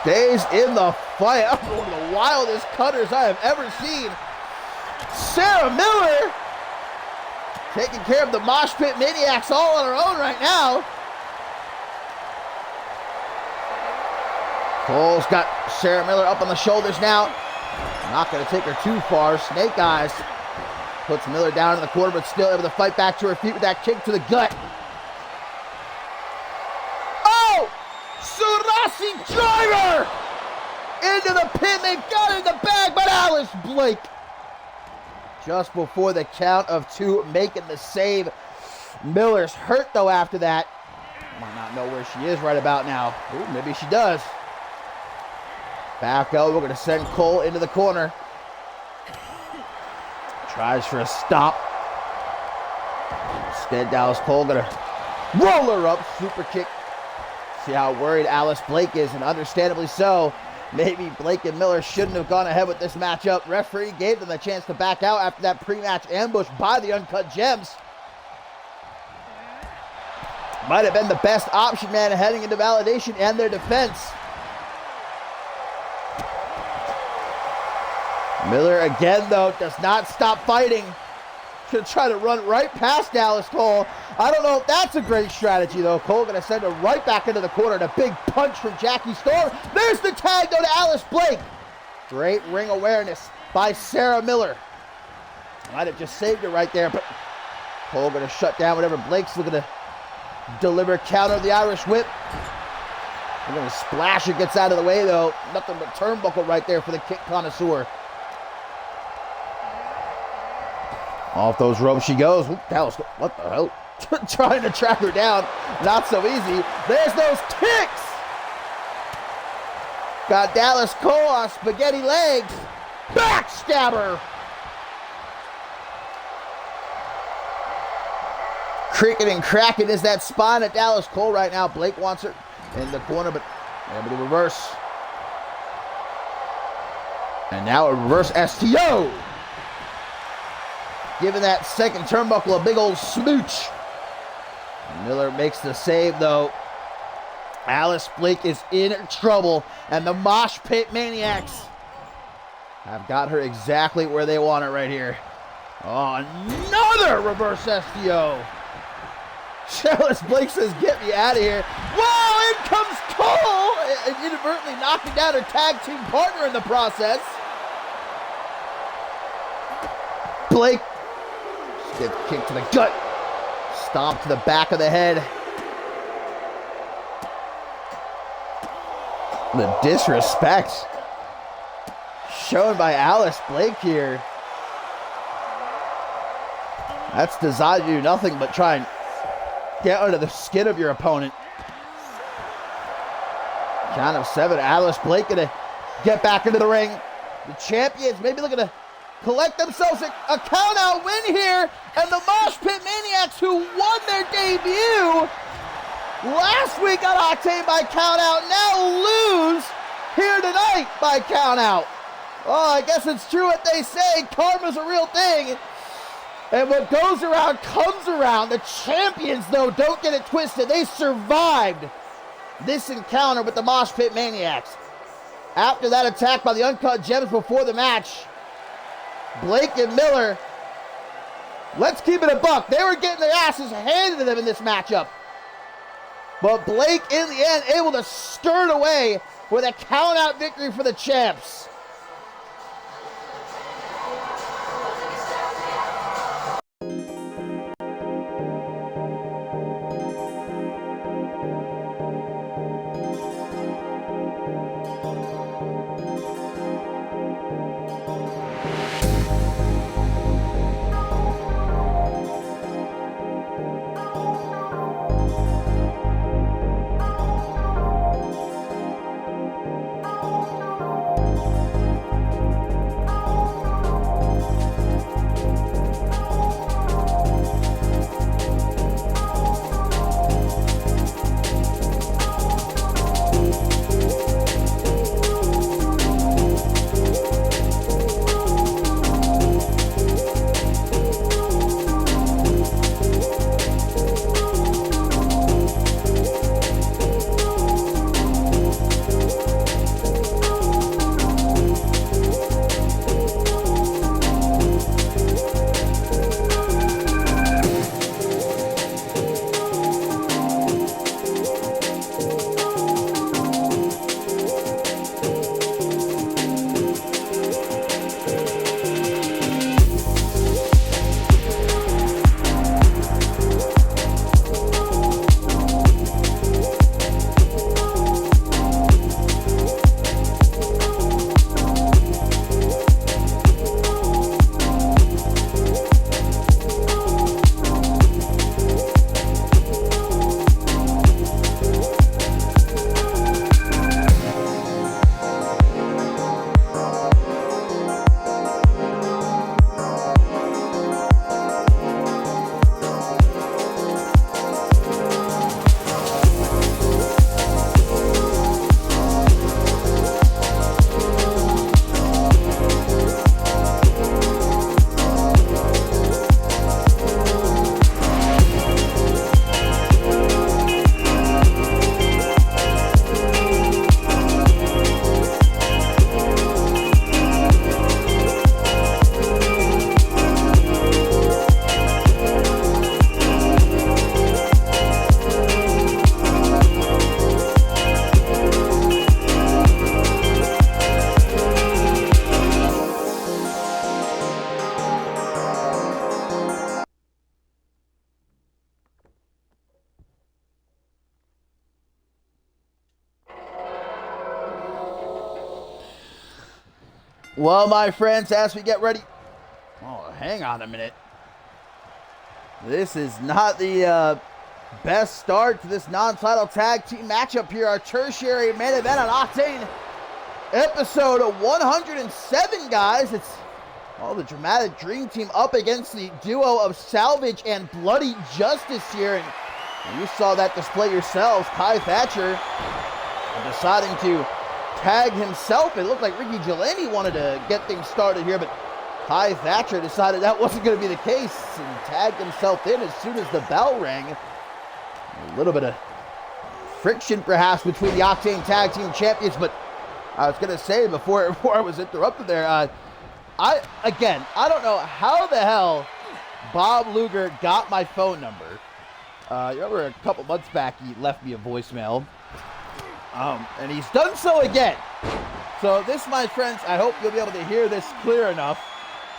stays in the fight. One of the wildest cutters I have ever seen. Sarah Miller taking care of the Mosh Pit Maniacs all on her own right now. Cole's got Sarah Miller up on the shoulders now. Not going to take her too far. Snake Eyes puts Miller down in the corner, but still able to fight back to her feet with that kick to the gut. Oh! Surasi driver! Into the pin. They've got it in the bag, but Alice Blake, just before the count of two, making the save. Miller's hurt, though, after that. Might not know where she is right about now. Ooh, maybe she does. Back out. We're going to send Cole into the corner. Tries for a stop. Instead, Dallas Cole going to roll her up. Super kick. See how worried Alice Blake is, and understandably so. Maybe Blake and Miller shouldn't have gone ahead with this matchup. Referee gave them the chance to back out after that pre-match ambush by the Uncut Gems. Might have been the best option, man, heading into Validation and their defense. Miller again, though, does not stop fighting. Gonna try to run right past Dallas Cole. I don't know if that's a great strategy, though. Cole gonna send her right back into the corner, and a big punch from Jackie Storm. There's the tag, though, to Alice Blake. Great ring awareness by Sarah Miller. Might have just saved it right there, but Cole gonna shut down whatever Blake's looking to deliver. Counter the Irish whip. We're gonna splash it, gets out of the way, though. Nothing but turnbuckle right there for the kick connoisseur. Off those ropes she goes. Ooh, Dallas, what the hell? Trying to track her down. Not so easy. There's those kicks. Got Dallas Cole on spaghetti legs. Backstabber. Cricket and cracking is that spine at Dallas Cole right now. Blake wants her in the corner, but able to reverse. And now a reverse STO. Giving that second turnbuckle a big old smooch. Miller makes the save, though. Alice Blake is in trouble, and the Mosh Pit Maniacs have got her exactly where they want her right here. Oh, another reverse STO. Alice Blake says, get me out of here. Whoa, in comes Cole! And inadvertently knocking down her tag team partner in the process. Blake, stiff kick to the gut. Stomp to the back of the head. The disrespect shown by Alice Blake here. That's designed to do nothing but try and get under the skin of your opponent. Count of 7. Alice Blake gonna get back into the ring. The champions maybe looking to collect themselves a count-out win here. And the Mosh Pit Maniacs, who won their debut last week on Octane by count-out, now lose here tonight by count-out. Oh, I guess it's true what they say. Karma's a real thing. And what goes around comes around. The champions, though, don't get it twisted. They survived this encounter with the Mosh Pit Maniacs. After that attack by the Uncut Gems before the match, Blake and Miller Let's keep it a buck. They were getting their asses handed to them in this matchup. But Blake, in the end, able to stir it away with a count-out victory for the champs. Well, my friends, as we get ready... Oh, hang on a minute. This is not the best start to this non-title tag team matchup here. Our tertiary main event on Octane episode 107, guys. It's the dramatic Dream Team up against the duo of Salvage and Bloody Justice here. And you saw that display yourselves. Kai Thatcher deciding to tag himself. It looked like Ricky Gelani wanted to get things started here, but Kai Thatcher decided that wasn't going to be the case and tagged himself in as soon as the bell rang. A little bit of friction perhaps between the Octane Tag Team Champions, but I was going to say before I was interrupted there, I don't know how the hell Bob Luger got my phone number. You remember a couple months back he left me a voicemail. And he's done so again. So this, my friends, I hope you'll be able to hear this clear enough.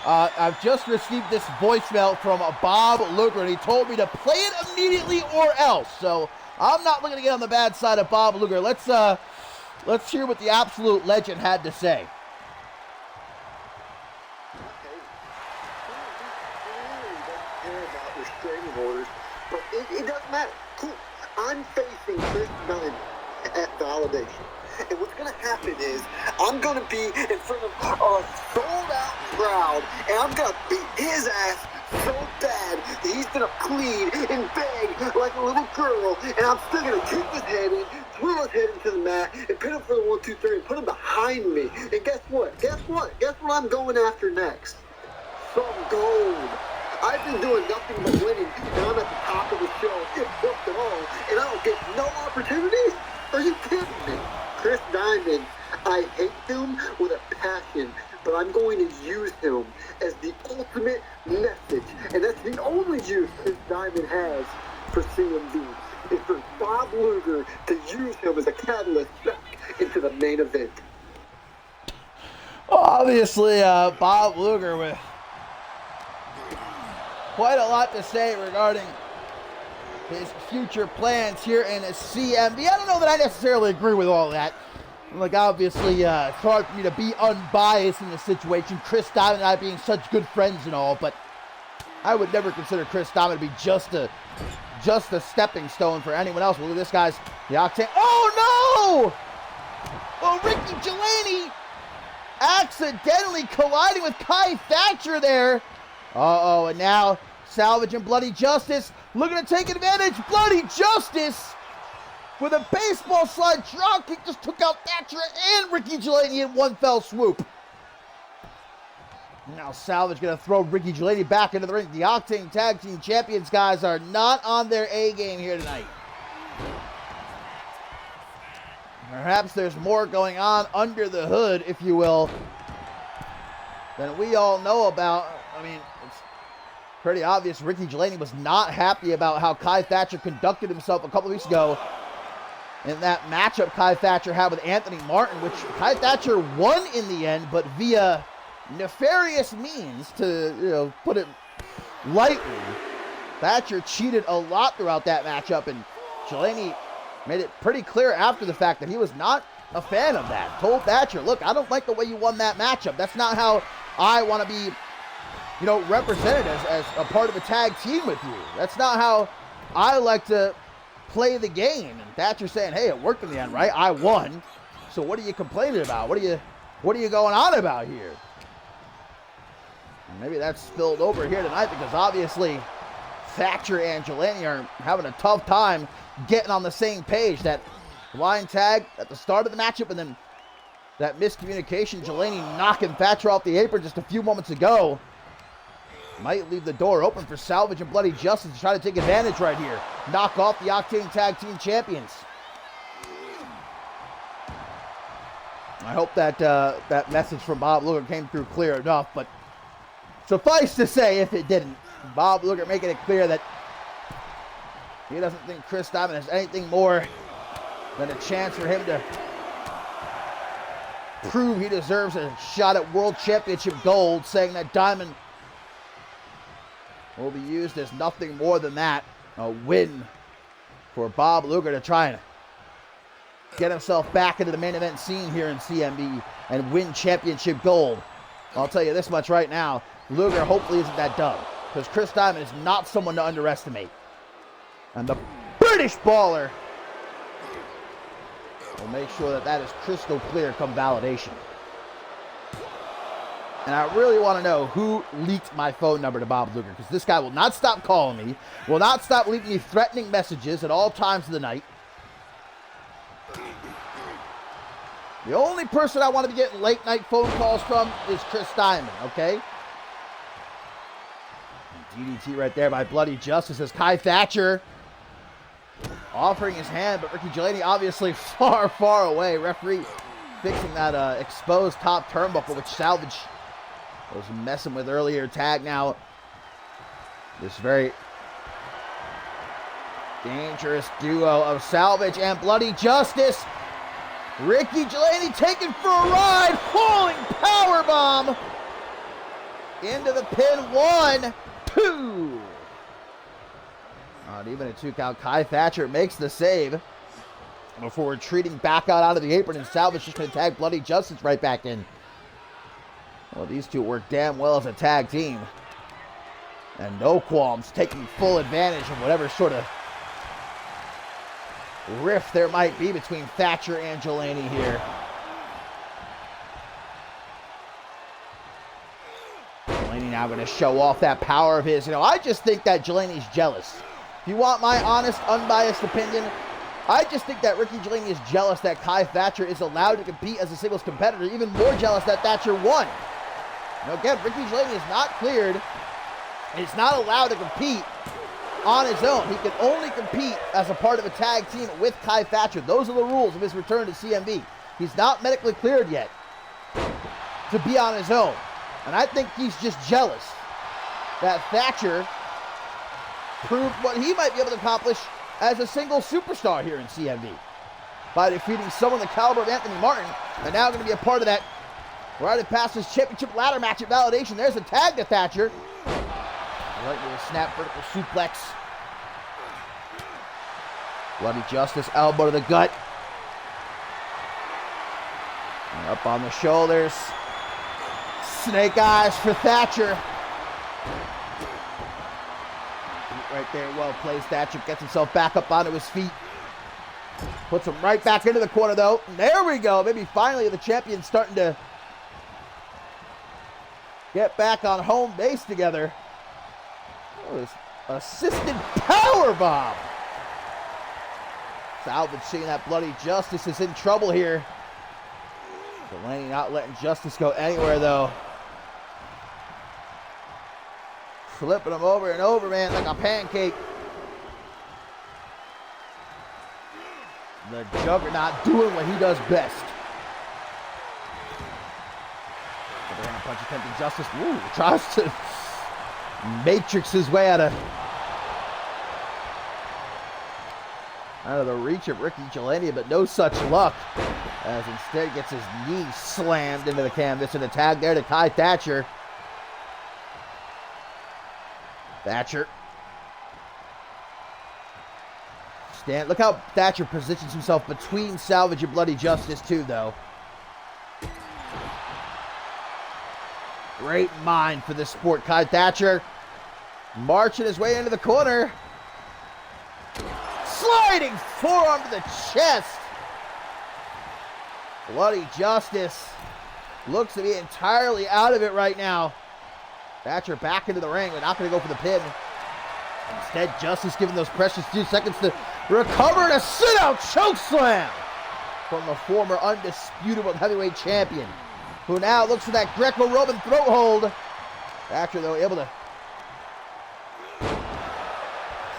I've just received this voicemail from Bob Luger, and he told me to play it immediately or else. So I'm not looking to get on the bad side of Bob Luger. Let's hear what the absolute legend had to say. About restraining orders, but it doesn't matter. Cool. I'm facing Chris Dunn at Validation. And what's going to happen is I'm going to be in front of a sold-out crowd, and I'm going to beat his ass so bad that he's going to plead and beg like a little girl, and I'm still going to kick his head in, twirl his head into the mat, and pin him for the 1, 2, 3, and put him behind me. And guess what? Guess what I'm going after next? Some gold. I've been doing nothing but winning, and I'm at the top of the show, booked it all, and I don't get no opportunities? Are you kidding me? Chris Diamond, I hate him with a passion, but I'm going to use him as the ultimate message, and that's me Obviously, Bob Luger with quite a lot to say regarding his future plans here in CMV. I don't know that I necessarily agree with all that. Like, obviously, it's hard for me to be unbiased in this situation. Chris Diamond and I being such good friends and all, but I would never consider Chris Diamond to be just a stepping stone for anyone else. Look at this guy's the Octane. Oh, no! Oh, Ricky Delaney accidentally colliding with Kai Thatcher there. Uh-oh, and now Salvage and Bloody Justice looking to take advantage. Bloody Justice with a baseball slide drop kick just took out Thatcher and Ricky Delaney in one fell swoop. Now Salvage going to throw Ricky Delaney back into the ring. The Octane Tag Team Champions, guys, are not on their A game here tonight. Perhaps there's more going on under the hood, if you will, than we all know about. I mean, it's pretty obvious Ricky Delaney was not happy about how Kai Thatcher conducted himself a couple weeks ago in that matchup Kai Thatcher had with Anthony Martin, which Kai Thatcher won in the end, but via nefarious means, to put it lightly. Thatcher cheated a lot throughout that matchup, and Delaney made it pretty clear after the fact that he was not a fan of that. Told Thatcher, look, I don't like the way you won that matchup. That's not how I want to be, represented as a part of a tag team with you. That's not how I like to play the game. And Thatcher saying, hey, it worked in the end, right? I won. So what are you complaining about? What are you going on about here? And maybe that's spilled over here tonight, because obviously Thatcher and Delaney are having a tough time getting on the same page. That blind tag at the start of the matchup, and then that miscommunication, Delaney knocking Thatcher off the apron just a few moments ago, might leave the door open for Salvage and Bloody Justice to try to take advantage right here. Knock off the Octane Tag Team Champions. I hope that that message from Bob Luger came through clear enough, but suffice to say, if it didn't, Bob Luger making it clear that he doesn't think Chris Diamond has anything more than a chance for him to prove he deserves a shot at World Championship gold, saying that Diamond will be used as nothing more than that, a win for Bob Luger to try and get himself back into the main event scene here in CMV and win championship gold. I'll tell you this much right now, Luger hopefully isn't that dumb, because Chris Diamond is not someone to underestimate. And the British Baller will make sure that that is crystal clear come validation. And I really want to know who leaked my phone number to Bob Luger, because this guy will not stop calling me, will not stop leaving me threatening messages at all times of the night. The only person I want to be getting late night phone calls from is Chris Diamond, okay? And DDT right there by Bloody Justice as Kai Thatcher offering his hand, but Ricky Delaney obviously far, far away. Referee fixing that exposed top turnbuckle, which Salvage was messing with earlier. Tag now. This very dangerous duo of Salvage and Bloody Justice. Ricky Delaney taken for a ride. Falling powerbomb into the pin. 1, 2. Not even a 2 count. Kai Thatcher makes the save before retreating back out onto the apron, and Salvage just going to tag Bloody Justice right back in. Well, these two work damn well as a tag team. And no qualms, taking full advantage of whatever sort of rift there might be between Thatcher and Delaney here. Delaney now going to show off that power of his. I just think that Delaney's jealous. If you want my honest, unbiased opinion, I just think that Ricky Delaney is jealous that Kai Thatcher is allowed to compete as a singles competitor. Even more jealous that Thatcher won. Again, Ricky Delaney is not cleared. He's not allowed to compete on his own. He can only compete as a part of a tag team with Kai Thatcher. Those are the rules of his return to CMV. He's not medically cleared yet to be on his own. And I think he's just jealous that Thatcher proved what he might be able to accomplish as a single superstar here in CMV by defeating someone the caliber of Anthony Martin, and now going to be a part of that Right past his championship ladder match at Validation. There's a tag to Thatcher. Right to a snap vertical suplex. Bloody Justice, elbow to the gut. And up on the shoulders. Snake eyes for Thatcher. Right there, well placed. Thatcher gets himself back up onto his feet. Puts him right back into the corner, though. There we go. Maybe finally the champion's starting to get back on home base together. Oh, this assisted powerbomb. Salvage seeing that Bloody Justice is in trouble here. Delaney not letting Justice go anywhere, though. Flipping him over and over, man, like a pancake. The Juggernaut doing what he does best. Overhand punch attempting Justice. Ooh, tries to matrix his way out of the reach of Ricky Jelania, but no such luck. As instead gets his knee slammed into the canvas, and a tag there to Kai Thatcher. Thatcher. Look how Thatcher positions himself between Salvage and Bloody Justice, too, though. Great mind for this sport. Kai Thatcher marching his way into the corner. Sliding forearm to the chest. Bloody Justice looks to be entirely out of it right now. Thatcher back into the ring. They're not going to go for the pin. Instead, Justice giving those precious 2 seconds to recover and a sit-out chokeslam from the former undisputed world heavyweight champion, who now looks for that Greco-Roman throat hold. Thatcher, though, able to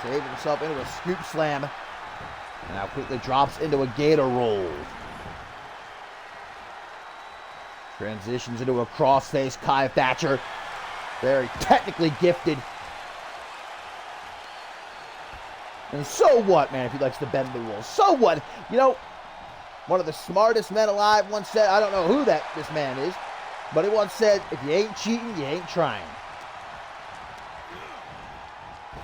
save himself into a scoop slam. And now quickly drops into a gator roll. Transitions into a crossface. Kai Thatcher, very technically gifted. And so what, man, if he likes to bend the rules? So what? You know, one of the smartest men alive once said, I don't know who this man is, but he once said, if you ain't cheating, you ain't trying.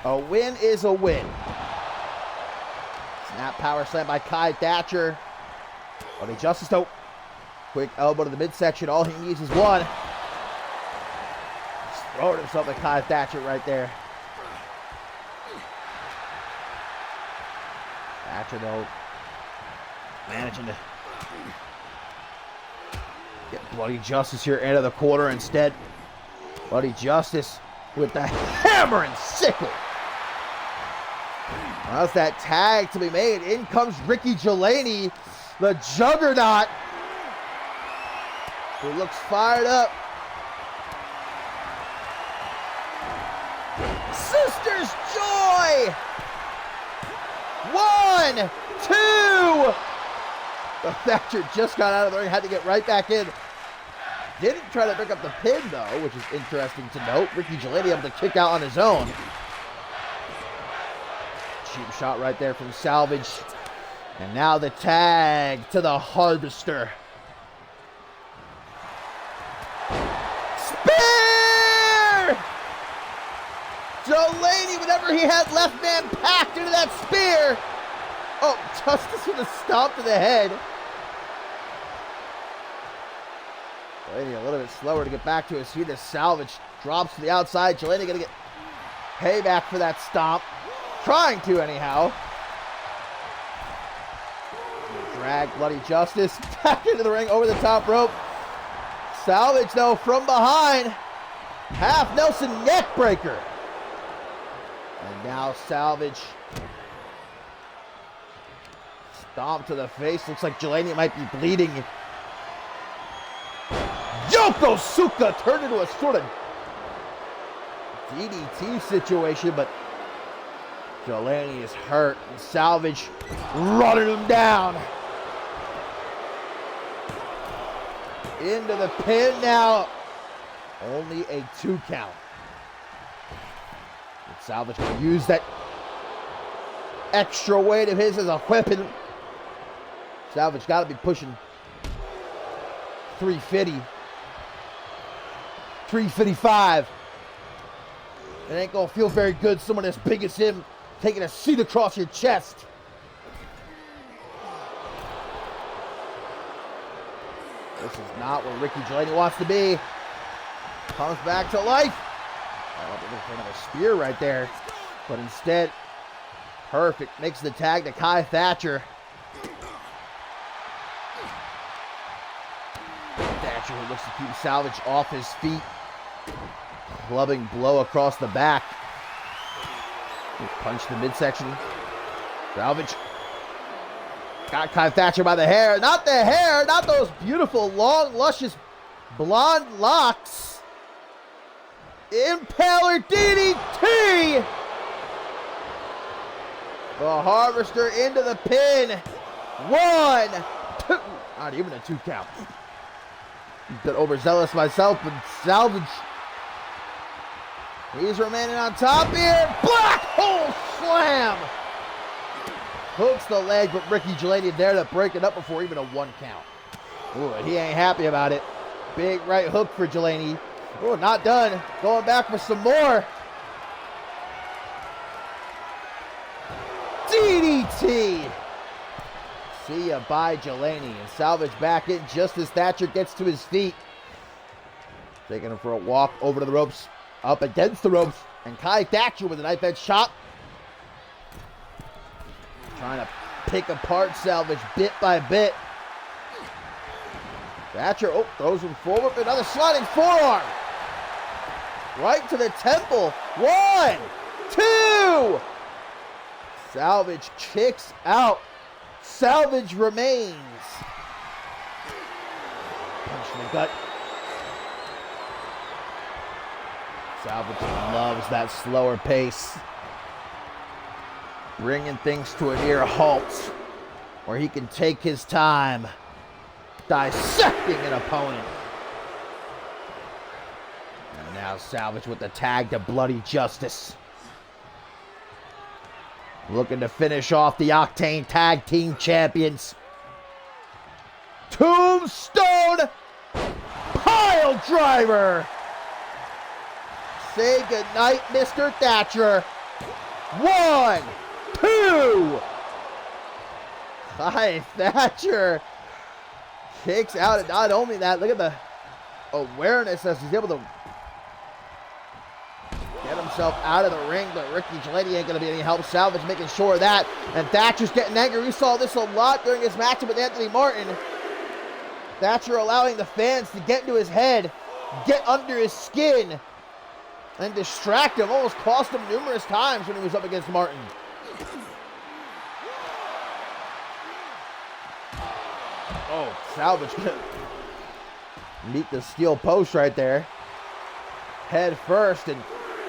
A win is a win. Snap power slam by Kai Thatcher. Bloody Justice, though. Quick elbow to the midsection. All he needs is one. Just throwing himself at Kai Thatcher right there. Thatcher, though, managing to get Bloody Justice here into the corner instead. Bloody Justice with the hammer and sickle. How's that tag to be made? In comes Ricky Jelani, the Juggernaut, who looks fired up. Sister's Joy! 1, 2! But Thatcher just got out of the ring, had to get right back in. Didn't try to pick up the pin, though, which is interesting to note. Ricky Jelani able to kick out on his own. Cheap shot right there from Salvage. And now the tag to the Harvester. Spear! Delaney, whenever he had left man packed into that spear. Oh, Justice with a stomp to the head. Delaney a little bit slower to get back to his feet as Salvage drops to the outside. Delaney gonna get payback for that stomp. Trying to, anyhow. Drag Bloody Justice back into the ring over the top rope. Salvage, though, from behind. Half Nelson neck breaker. And now Salvage. Stomp to the face. Looks like Jelani might be bleeding. Yokosuka turned into a sort of DDT situation, but Jelani is hurt. And Salvage running him down. Into the pin now. Only a 2 count. And Salvage can use that extra weight of his as a weapon. Salvage got to be pushing 350. 355. It ain't gonna feel very good, someone as big as him taking a seat across your chest. This is not where Ricky Delaney wants to be. Comes back to life. I don't think for another spear right there. But instead, perfect. Makes the tag to Kai Thatcher. Thatcher who looks to keep Salvage off his feet. Clubbing blow across the back. Punch the midsection. Salvage. Got Kai Thatcher by the hair. Not the hair. Not those beautiful, long, luscious, blonde locks. Impaler DDT. The Harvester into the pin. 1, 2. Not even a 2 count. A bit overzealous myself, but Salvage. He's remaining on top here. Black hole slam. Hooks the leg, but Ricky Delaney there to break it up before even a 1 count. Ooh, he ain't happy about it. Big right hook for Delaney. Oh, not done. Going back for some more. DDT. See ya, bye, Delaney. And Salvage back in just as Thatcher gets to his feet. Taking him for a walk over to the ropes. Up against the ropes. And Kai Thatcher with a knife edge shot. Trying to pick apart Salvage bit by bit. Thatcher, throws him forward. Another sliding forearm. Right to the temple. 1, 2. Salvage kicks out. Salvage remains. Punch in the gut. Salvage loves that slower pace. Bringing things to a near halt where he can take his time dissecting an opponent. And now Salvage with the tag to Bloody Justice. Looking to finish off the Octane Tag Team Champions. Tombstone Pile Driver. Say goodnight, Mr. Thatcher. 1, 2. Kai Thatcher kicks out. And not only that, look at the awareness as he's able to get himself out of the ring, but Ricky Delaney ain't going to be any help. Salvage making sure of that. And Thatcher's getting angry. We saw this a lot during his matchup with Anthony Martin. Thatcher allowing the fans to get into his head, get under his skin, and distract him. Almost cost him numerous times when he was up against Martin. Oh, Salvage could meet the steel post right there. Head first, and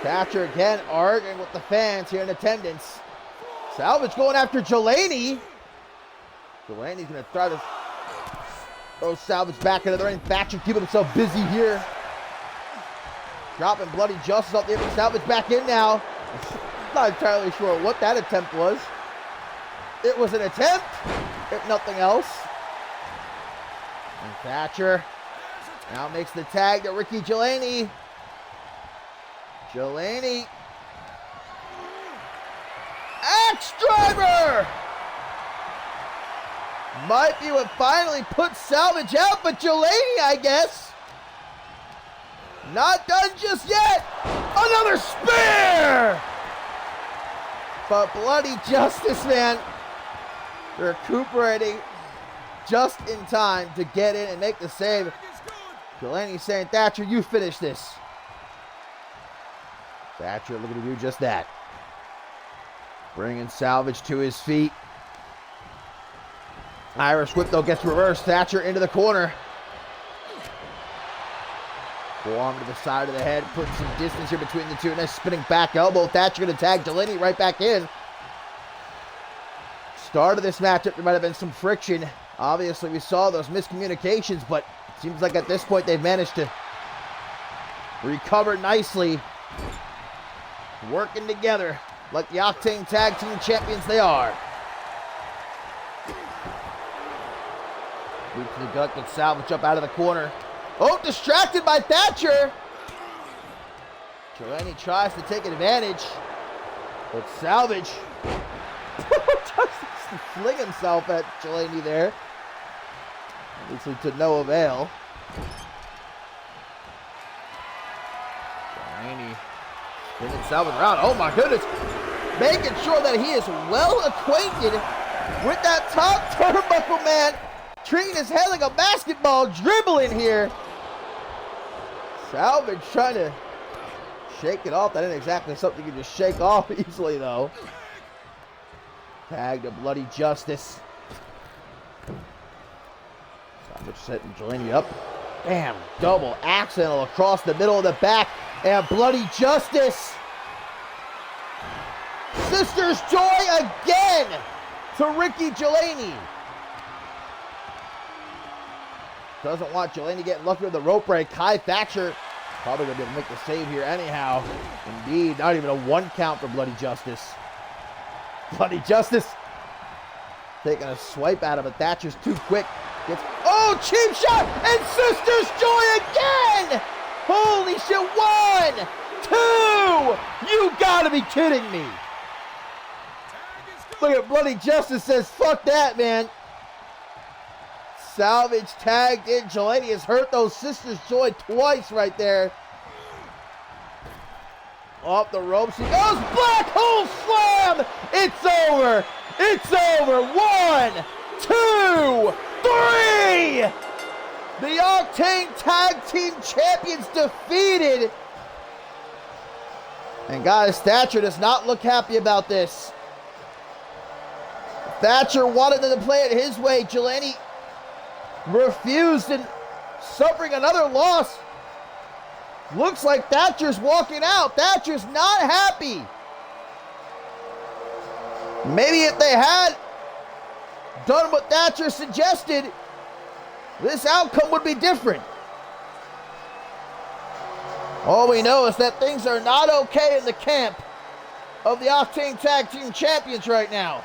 Thatcher again arguing with the fans here in attendance. Salvage going after Delaney. Delaney's going to try to throw Salvage back into the ring. Thatcher keeping himself busy here. Dropping Bloody Justice up there, but Salvage back in now. Not entirely sure what that attempt was. It was an attempt, if nothing else. And Thatcher now makes the tag to Ricky Delaney. Delaney. Axe Driver! Might be what finally puts Salvage out, but Delaney, I guess. Not done just yet. Another spear! But Bloody Justice, man, recuperating just in time to get in and make the save. Delaney saying, Thatcher, you finish this. Thatcher looking to do just that. Bringing Salvage to his feet. Irish whip though gets reversed. Thatcher into the corner. Forearm to the side of the head, putting some distance here between the two. Nice spinning back elbow. Thatcher going to tag Delaney right back in. Start of this matchup, there might have been some friction. Obviously, we saw those miscommunications, but it seems like at this point they've managed to recover nicely. Working together like the Octane Tag Team Champions they are. Boot to the gut, gets Salvage up out of the corner. Oh, distracted by Thatcher. Delaney tries to take advantage, but Salvage just to fling himself at Delaney there. Obviously to no avail. Delaney spinning Salvage around. Oh my goodness. Making sure that he is well acquainted with that top turnbuckle, man. Treating his head like a basketball, dribbling here. Salvage trying to shake it off. That isn't exactly something you can just shake off easily, though. Tag to Bloody Justice. Salvage setting Delaney up. Bam! Double accidental across the middle of the back. And Bloody Justice. Sister's Joy again to Ricky Delaney. Doesn't want Delaney getting lucky with the rope break. Kai Thatcher probably going to be able to make the save here anyhow. Indeed, not even a 1 count for Bloody Justice. Bloody Justice taking a swipe at him, but Thatcher's too quick. Gets, oh, cheap shot, and Sister's Joy again! Holy shit, 1, 2! You gotta be kidding me! Look at Bloody Justice says, fuck that, man. Salvage tagged in. Delaney has hurt those Sisters Joy twice right there. Off the ropes. He goes. Black hole slam. It's over. It's over. 1, 2, 3. The Octane Tag Team Champions defeated. And guys, Thatcher does not look happy about this. Thatcher wanted them to play it his way. Delaney refused and suffering another loss. Looks like Thatcher's walking out. Thatcher's not happy. Maybe if they had done what Thatcher suggested, this outcome would be different. All we know is that things are not okay in the camp of the Octane Tag Team Champions right now.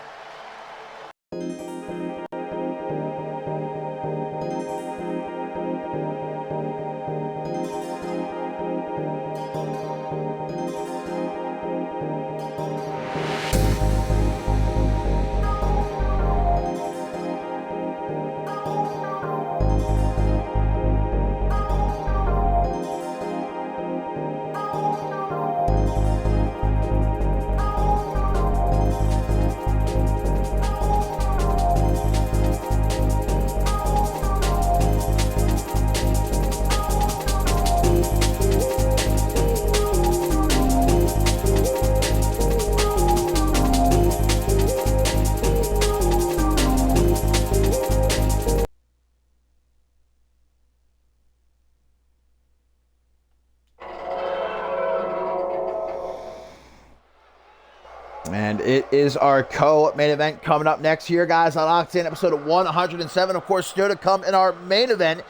And it is our co-main event coming up next here, guys, on Octane, episode 107. Of course, still to come in our main event.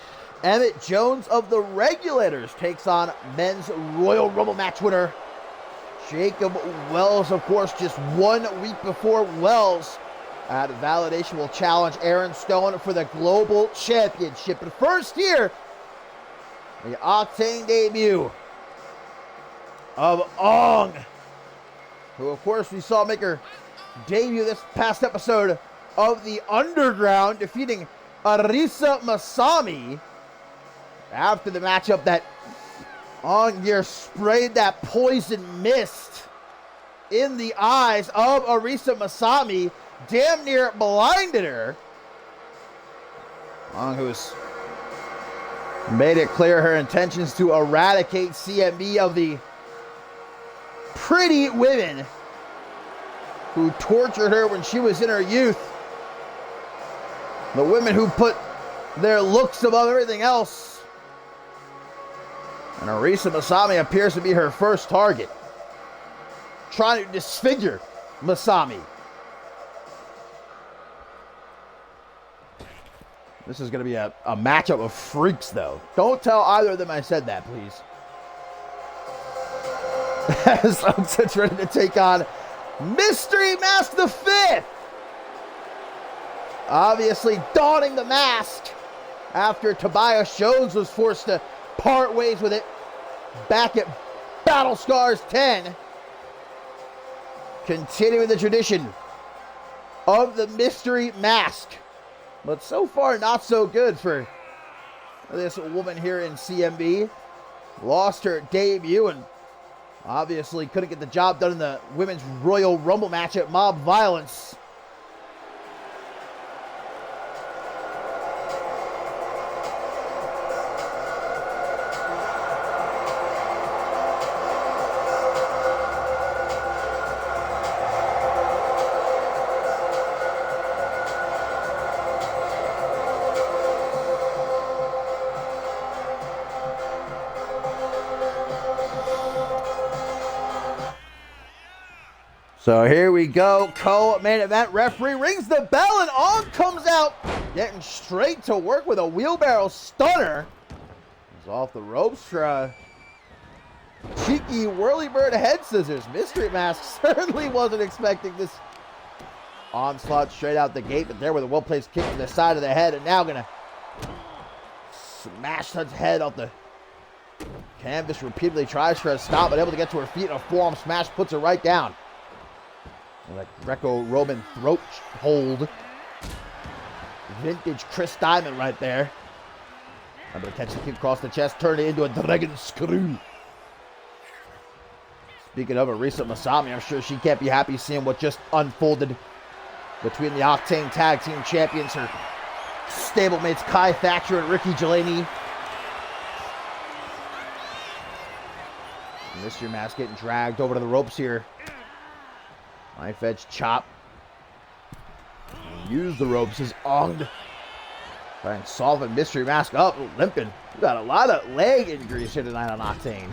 Emmett Jones of the Regulators takes on men's Royal Rumble match winner Jacob Wells. Of course, just 1 week before Wells at Validation will challenge Aaron Stone for the Global Championship. But first here, the Octane debut of Ong, who, of course, we saw make her debut this past episode of the Underground, defeating Arisa Masami. After the matchup, that Ong here sprayed that poison mist in the eyes of Arisa Masami, damn near blinded her. Ong, who's made it clear her intentions to eradicate CMV of the pretty women who tortured her when she was in her youth. The women who put their looks above everything else. And Arisa Masami appears to be her first target, trying to disfigure Masami. This is going to be a matchup of freaks, though. Don't tell either of them I said that, please. As Upset's ready to take on Mystery Mask the 5th. Obviously donning the mask after Tobias Jones was forced to part ways with it back at Battle Scars 10. Continuing the tradition of the mystery mask. But so far, not so good for this woman here in CMV. Lost her debut and obviously couldn't get the job done in the Women's Royal Rumble match at Mob Violence. So here we go, co-main event. Referee rings the bell and on comes out, getting straight to work with a wheelbarrow stunner. He's off the ropes for a cheeky whirlybird head scissors. Mystery Mask certainly wasn't expecting this onslaught straight out the gate, but there with a well-placed kick to the side of the head, and now gonna smash Hunt's head off the canvas repeatedly, tries for a stop, but able to get to her feet, and a forearm smash puts her right down. That Greco-Roman throat hold. Vintage Chris Diamond right there. Able to catch the kick across the chest, turn it into a dragon screw. Speaking of Arisa Masami, I'm sure she can't be happy seeing what just unfolded between the Octane Tag Team Champions, her stablemates Kai Thatcher and Ricky Delaney. Mystery Mask getting dragged over to the ropes here. Knife edge chop. Use the ropes as Onged. Try and soften Mystery Mask up. Limping. We got a lot of leg injuries here tonight on Octane.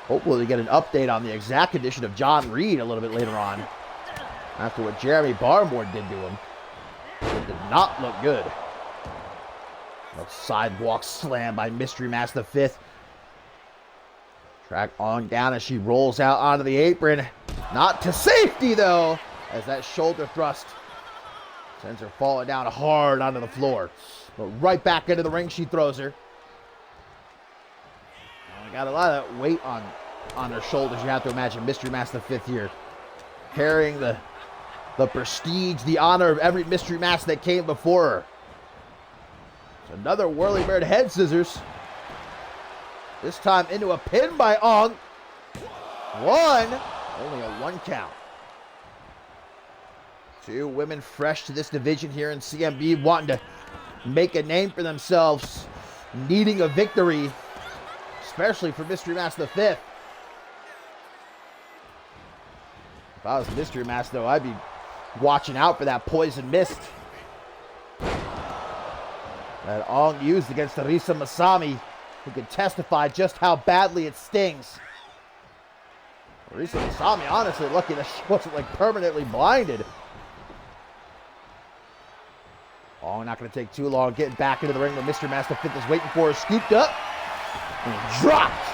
Hopefully we get an update on the exact condition of John Reed a little bit later on. After what Jeremy Barmore did to him. It did not look good. A sidewalk slam by Mystery Mask the Fifth. Track on down as she rolls out onto the apron. Not to safety, though, as that shoulder thrust sends her falling down hard onto the floor. But right back into the ring she throws her. Got a lot of weight on her shoulders. You have to imagine Mystery Mask the Fifth here, carrying the prestige, the honor of every Mystery Mask that came before her. So another whirlybird head scissors. This time into a pin by Ong. One. Only a 1 count. Two women fresh to this division here in CMB, wanting to make a name for themselves, needing a victory, especially for Mystery Mask the Fifth. If I was Mystery Mask, though, I'd be watching out for that poison mist that Ong used against Arisa Masami, who could testify just how badly it stings. Arisa Masami, honestly, lucky that she wasn't like permanently blinded. Ong not going to take too long getting back into the ring where Mystery Mask the Fifth is waiting for her, scooped up and dropped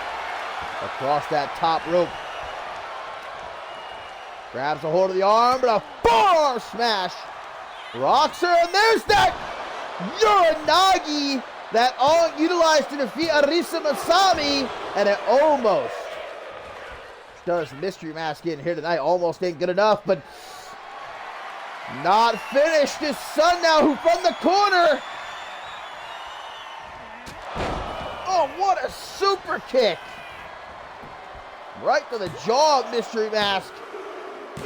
across that top rope. Grabs a hold of the arm, but a forearm smash rocks her, and there's that Uranagi that Ong utilized to defeat Arisa Masami, and it almost does Mystery Mask in here tonight. Almost ain't good enough, but not finished. His son now, who from the corner. Oh, what a super kick. Right to the jaw of Mystery Mask.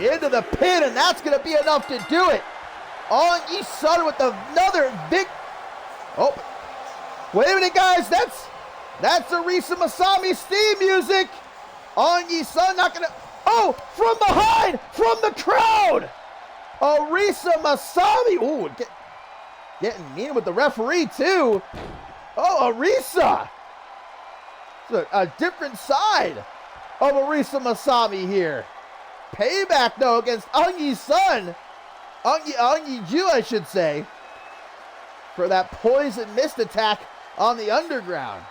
Into the pin, and that's going to be enough to do it. Ong Yi-sun with another big... Oh, wait a minute, guys. That's Arisa Masami's theme music. Ong Yi-sun not going to... Oh, from behind, from the crowd. Arisa Masami. Ooh, getting mean with the referee, too. Oh, Arisa. It's a different side of Arisa Masami here. Payback, though, against Ong Yi-sun. Ong Yi-ju, I should say. For that poison mist attack on the underground.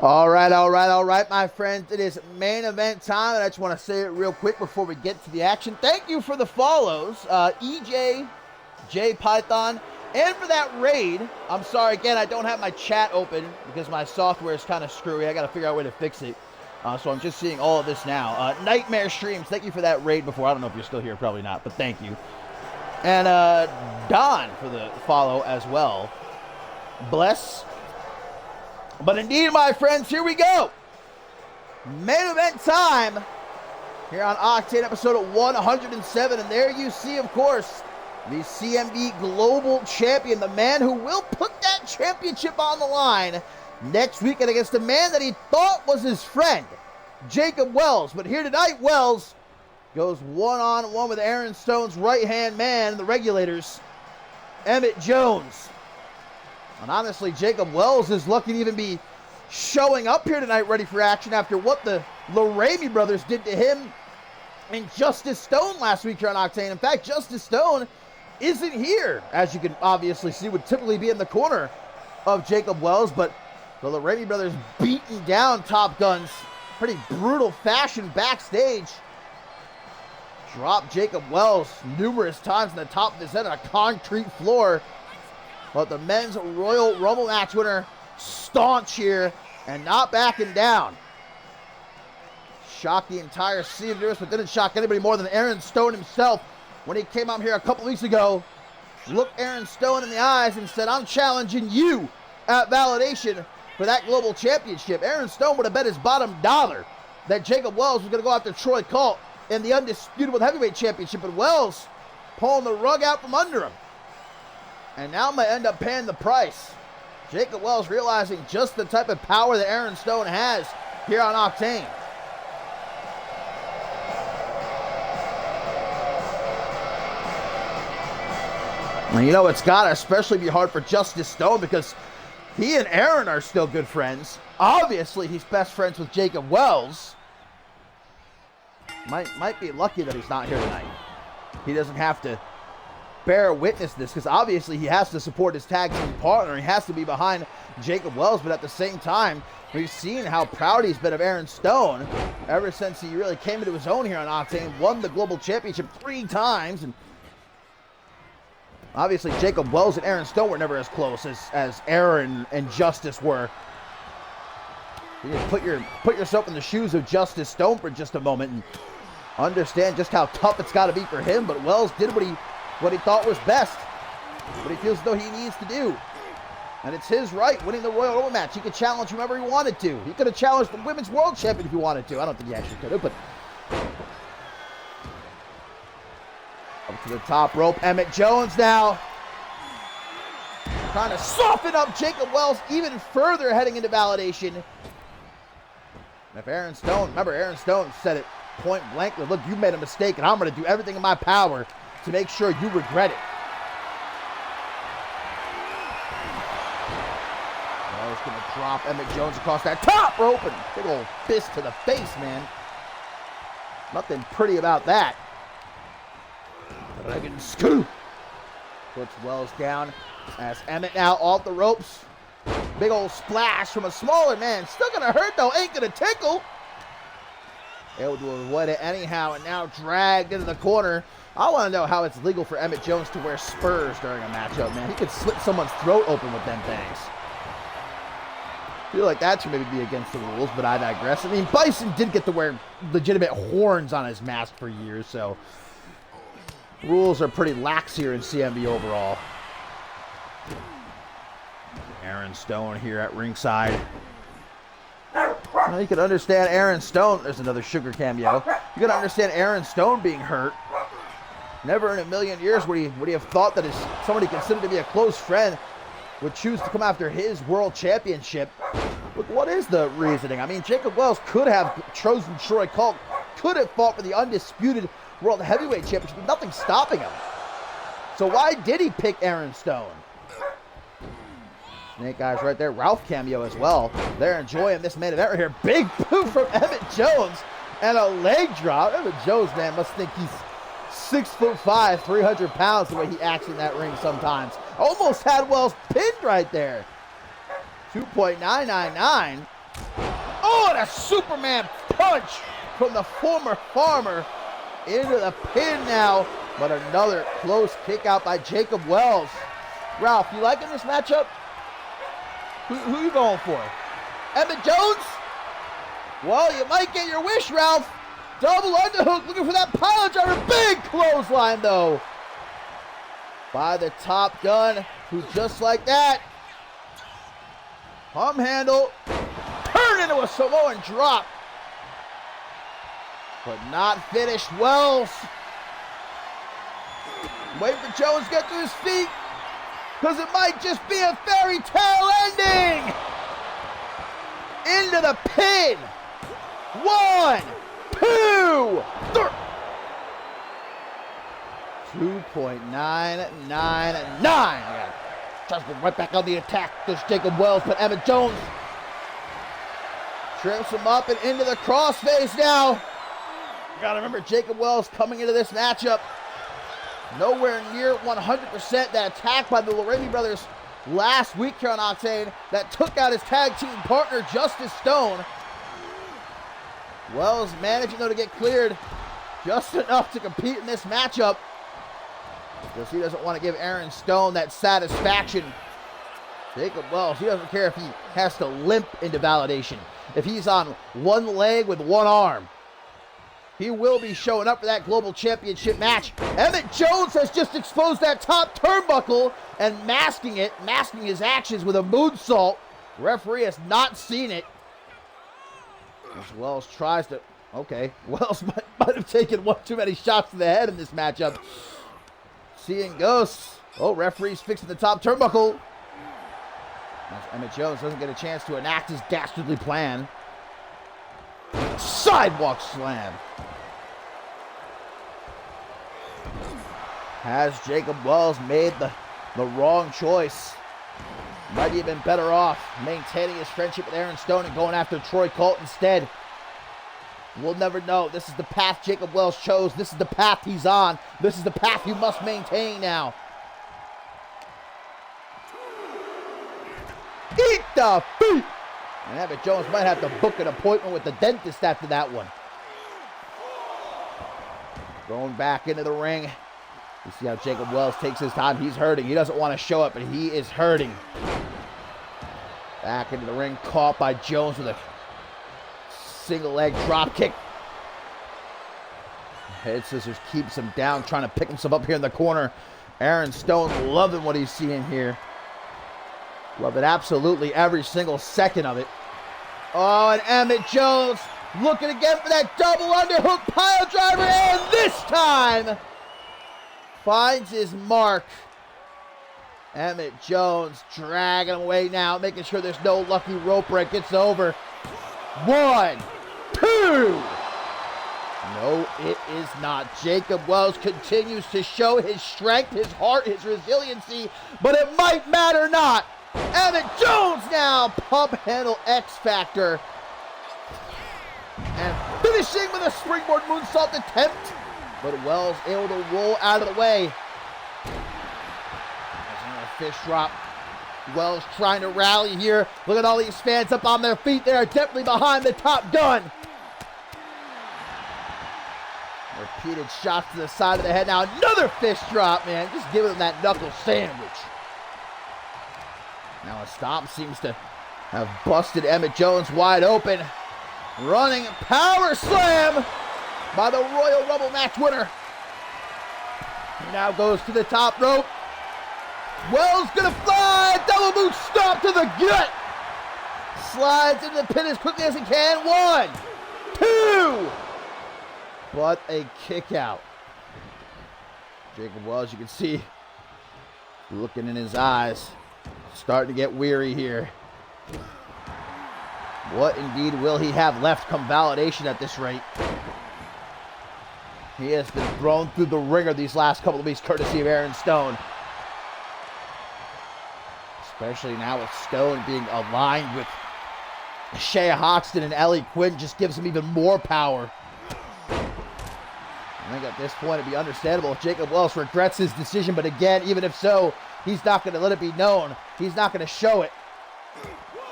All right, my friends. It is main event time, and I just want to say it real quick before we get to the action. Thank you for the follows, EJ, J Python, and for that raid. I'm sorry, again, I don't have my chat open because my software is kind of screwy. I got to figure out a way to fix it. So I'm just seeing all of this now. Nightmare Streams, thank you for that raid before. I don't know if you're still here, probably not, but thank you. And Don for the follow as well. Bless. But indeed, my friends, here we go. Main event time here on Octane episode 107. And there you see, of course, the CMV Global Champion, the man who will put that championship on the line next weekend against the man that he thought was his friend, Jacob Wells. But here tonight, Wells goes one-on-one with Aaron Stone's right-hand man, the Regulators, Emmett Jones. And honestly, Jacob Wells is lucky to even be showing up here tonight ready for action after what the Laramie brothers did to him and Justice Stone last week here on Octane. In fact, Justice Stone isn't here, as you can obviously see, would typically be in the corner of Jacob Wells, but the Laramie brothers beating down Top Guns, pretty brutal fashion backstage. Dropped Jacob Wells numerous times in the top of his head on a concrete floor. But the men's Royal Rumble match winner, staunch here and not backing down. Shocked the entire scene of this, but didn't shock anybody more than Aaron Stone himself when he came out here a couple weeks ago. Looked Aaron Stone in the eyes and said, "I'm challenging you at Validation for that global championship." Aaron Stone would have bet his bottom dollar that Jacob Wells was going to go after Troy Colt in the undisputed heavyweight championship, but Wells pulling the rug out from under him. And now might end up paying the price. Jacob Wells realizing just the type of power that Aaron Stone has here on Octane. And you know, it's got to especially be hard for Justice Stone because he and Aaron are still good friends. Obviously, he's best friends with Jacob Wells. Might be lucky that he's not here tonight. He doesn't have to bear witness this because obviously he has to support his tag team partner. He has to be behind Jacob Wells, but at the same time, we've seen how proud he's been of Aaron Stone ever since he really came into his own here on Octane, won the global championship 3 times, and obviously Jacob Wells and Aaron Stone were never as close as Aaron and Justice were. You just put yourself in the shoes of Justice Stone for just a moment and understand just how tough it's got to be for him, but Wells did what he thought was best, what he feels as though he needs to do. And it's his right, winning the Royal Rumble match. He could challenge whomever he wanted to. He could have challenged the Women's World Champion if he wanted to. I don't think he actually could have, but up to the top rope, Emmett Jones now trying to soften up Jacob Wells even further heading into Validation. And if Aaron Stone, remember Aaron Stone said it point blank, look, you made a mistake and I'm going to do everything in my power to make sure you regret it. Wells going to drop Emmett Jones across that top rope and big old fist to the face, man. Nothing pretty about that. Dragon scoop puts Wells down as Emmett now off the ropes. Big old splash from a smaller man. Still gonna hurt though, ain't gonna tickle. Able to avoid it anyhow and now dragged into the corner. I want to know how it's legal for Emmett Jones to wear spurs during a matchup, man. He could slit someone's throat open with them things. I feel like that should maybe be against the rules, but I digress. I mean, Bison did get to wear legitimate horns on his mask for years, so rules are pretty lax here in CMV overall. Aaron Stone here at ringside. Well, you can understand Aaron Stone. There's another Sugar cameo. You can understand Aaron Stone being hurt. Never in a million years would he have thought that somebody considered to be a close friend would choose to come after his world championship. Look, what is the reasoning? I mean, Jacob Wells could have chosen Troy Colt, could have fought for the undisputed world heavyweight championship, but nothing stopping him. So why did he pick Aaron Stone? Snake Eyes right there. Ralph cameo as well. They're enjoying this main event right here. Big boot from Emmett Jones and a leg drop. Emmett Jones, man, must think he's 6'5", 300 pounds the way he acts in that ring sometimes. Almost had Wells pinned right there. 2.999. Oh, and a Superman punch from the former Farmer into the pin now. But another close kick out by Jacob Wells. Ralph, you liking this matchup? Who you going for? Emmett Jones? Well, you might get your wish, Ralph. Double underhook, looking for that pile driver. Big clothesline, though, by the Top Gun, who just like that, palm handle, turn into a Samoan drop, but not finished. Wells, wait for Jones to get to his feet, because it might just be a fairy tale ending. Into the pin. 1, 2, 3. 2.999. Tries to go right back on the attack. There's Jacob Wells, but Emmett Jones trips him up and into the crossface now. You gotta remember, Jacob Wells coming into this matchup nowhere near 100%. That attack by the Lorraine brothers last week here on Octane that took out his tag team partner, Justice Stone. Wells managing, though, to get cleared just enough to compete in this matchup, because he doesn't want to give Aaron Stone that satisfaction. Jacob Wells, he doesn't care if he has to limp into Validation. If he's on one leg with one arm, he will be showing up for that Global Championship match. Emmett Jones has just exposed that top turnbuckle and masking his actions with a moonsault. Referee has not seen it. As Wells tries to, okay, Wells might have taken one too many shots to the head in this matchup. Seeing ghosts. Oh, referee's fixing the top turnbuckle. As Emmett Jones doesn't get a chance to enact his dastardly plan. Sidewalk slam. Has Jacob Wells made the wrong choice? Might have been better off maintaining his friendship with Aaron Stone and going after Troy Colt instead. We'll never know. This is the path Jacob Wells chose. This is the path he's on. This is the path you must maintain now. Eat the feet! And Emmett Jones might have to book an appointment with the dentist after that one. Going back into the ring. You see how Jacob Wells takes his time. He's hurting. He doesn't want to show up, but he is hurting. Back into the ring, caught by Jones with a single leg drop kick. Head scissors keeps him down, trying to pick himself up here in the corner. Aaron Stone loving what he's seeing here. Loving absolutely every single second of it. Oh, and Emmett Jones looking again for that double underhook pile driver, and this time finds his mark. Emmett Jones dragging him away now, making sure there's no lucky rope break. It's over. 1, 2. No, it is not. Jacob Wells continues to show his strength, his heart, his resiliency, but it might matter not. Emmett Jones now, pump handle X Factor. And finishing with a springboard moonsault attempt, but Wells able to roll out of the way. There's another fish drop. Wells trying to rally here. Look at all these fans up on their feet. They are definitely behind the Top Gun. Repeated shots to the side of the head. Now another fish drop, man. Just giving them that knuckle sandwich. Now a stomp seems to have busted Emmett Jones wide open. Running power slam by the Royal Rumble match winner. He now goes to the top rope. Wells gonna fly. Double boot stomp to the gut. Slides into the pin as quickly as he can. 1, 2. But a kick out. Jacob Wells, you can see, looking in his eyes, starting to get weary here. What indeed will he have left come Validation at this rate? He has been thrown through the ringer these last couple of weeks, courtesy of Aaron Stone. Especially now with Stone being aligned with Shea Hoxton and Ellie Quinn, just gives him even more power. I think at this point it'd be understandable if Jacob Wells regrets his decision, but again, even if so, he's not going to let it be known. He's not going to show it.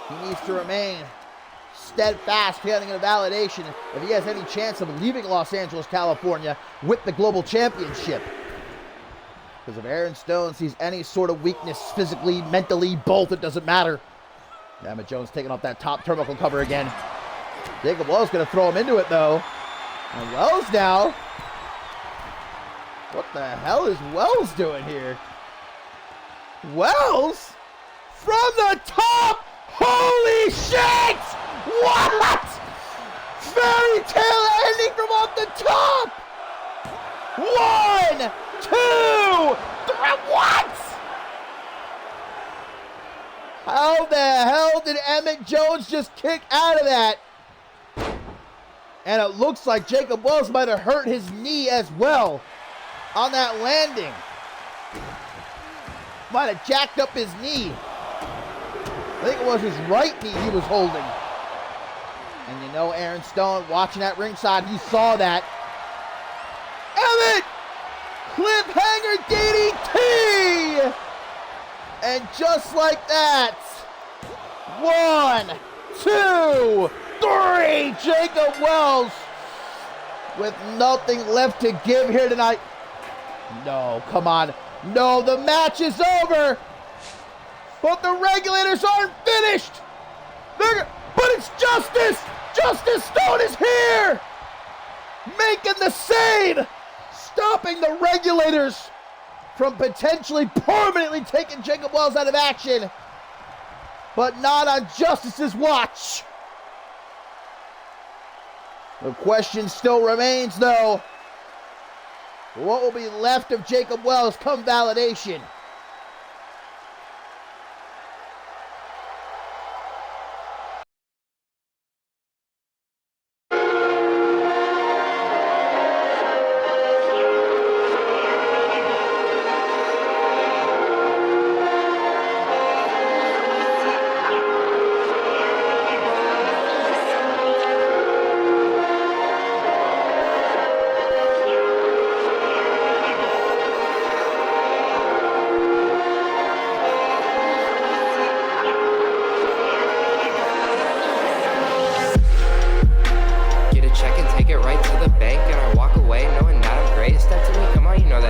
He needs to remain steadfast feeling of validation if he has any chance of leaving Los Angeles, California with the global championship. Because if Aaron Stone sees any sort of weakness physically, mentally, both, it doesn't matter. Emmett Jones taking off that top turnbuckle cover again. Jacob Wells going to throw him into it, though. And Wells now. What the hell is Wells doing here? Wells? From the top? Holy shit! What? Fairy tale ending from off the top! 1, 2, 3, what? How the hell did Emmett Jones just kick out of that? And it looks like Jacob Wells might have hurt his knee as well on that landing. Might have jacked up his knee. I think it was his right knee he was holding. And you know Aaron Stone watching at ringside, he saw that. Emmett! Cliffhanger DDT! And just like that, 1, 2, 3, Jacob Wells with nothing left to give here tonight. No, come on. No, the match is over. But the regulators aren't finished. But it's Justice. Justice Stone is here. Making the save. Stopping the regulators from potentially permanently taking Jacob Wells out of action. But not on Justice's watch. The question still remains, though. What will be left of Jacob Wells come validation? Get a check and take it right to the bank, and I walk away knowing that I'm great. Step to me, come on, you know that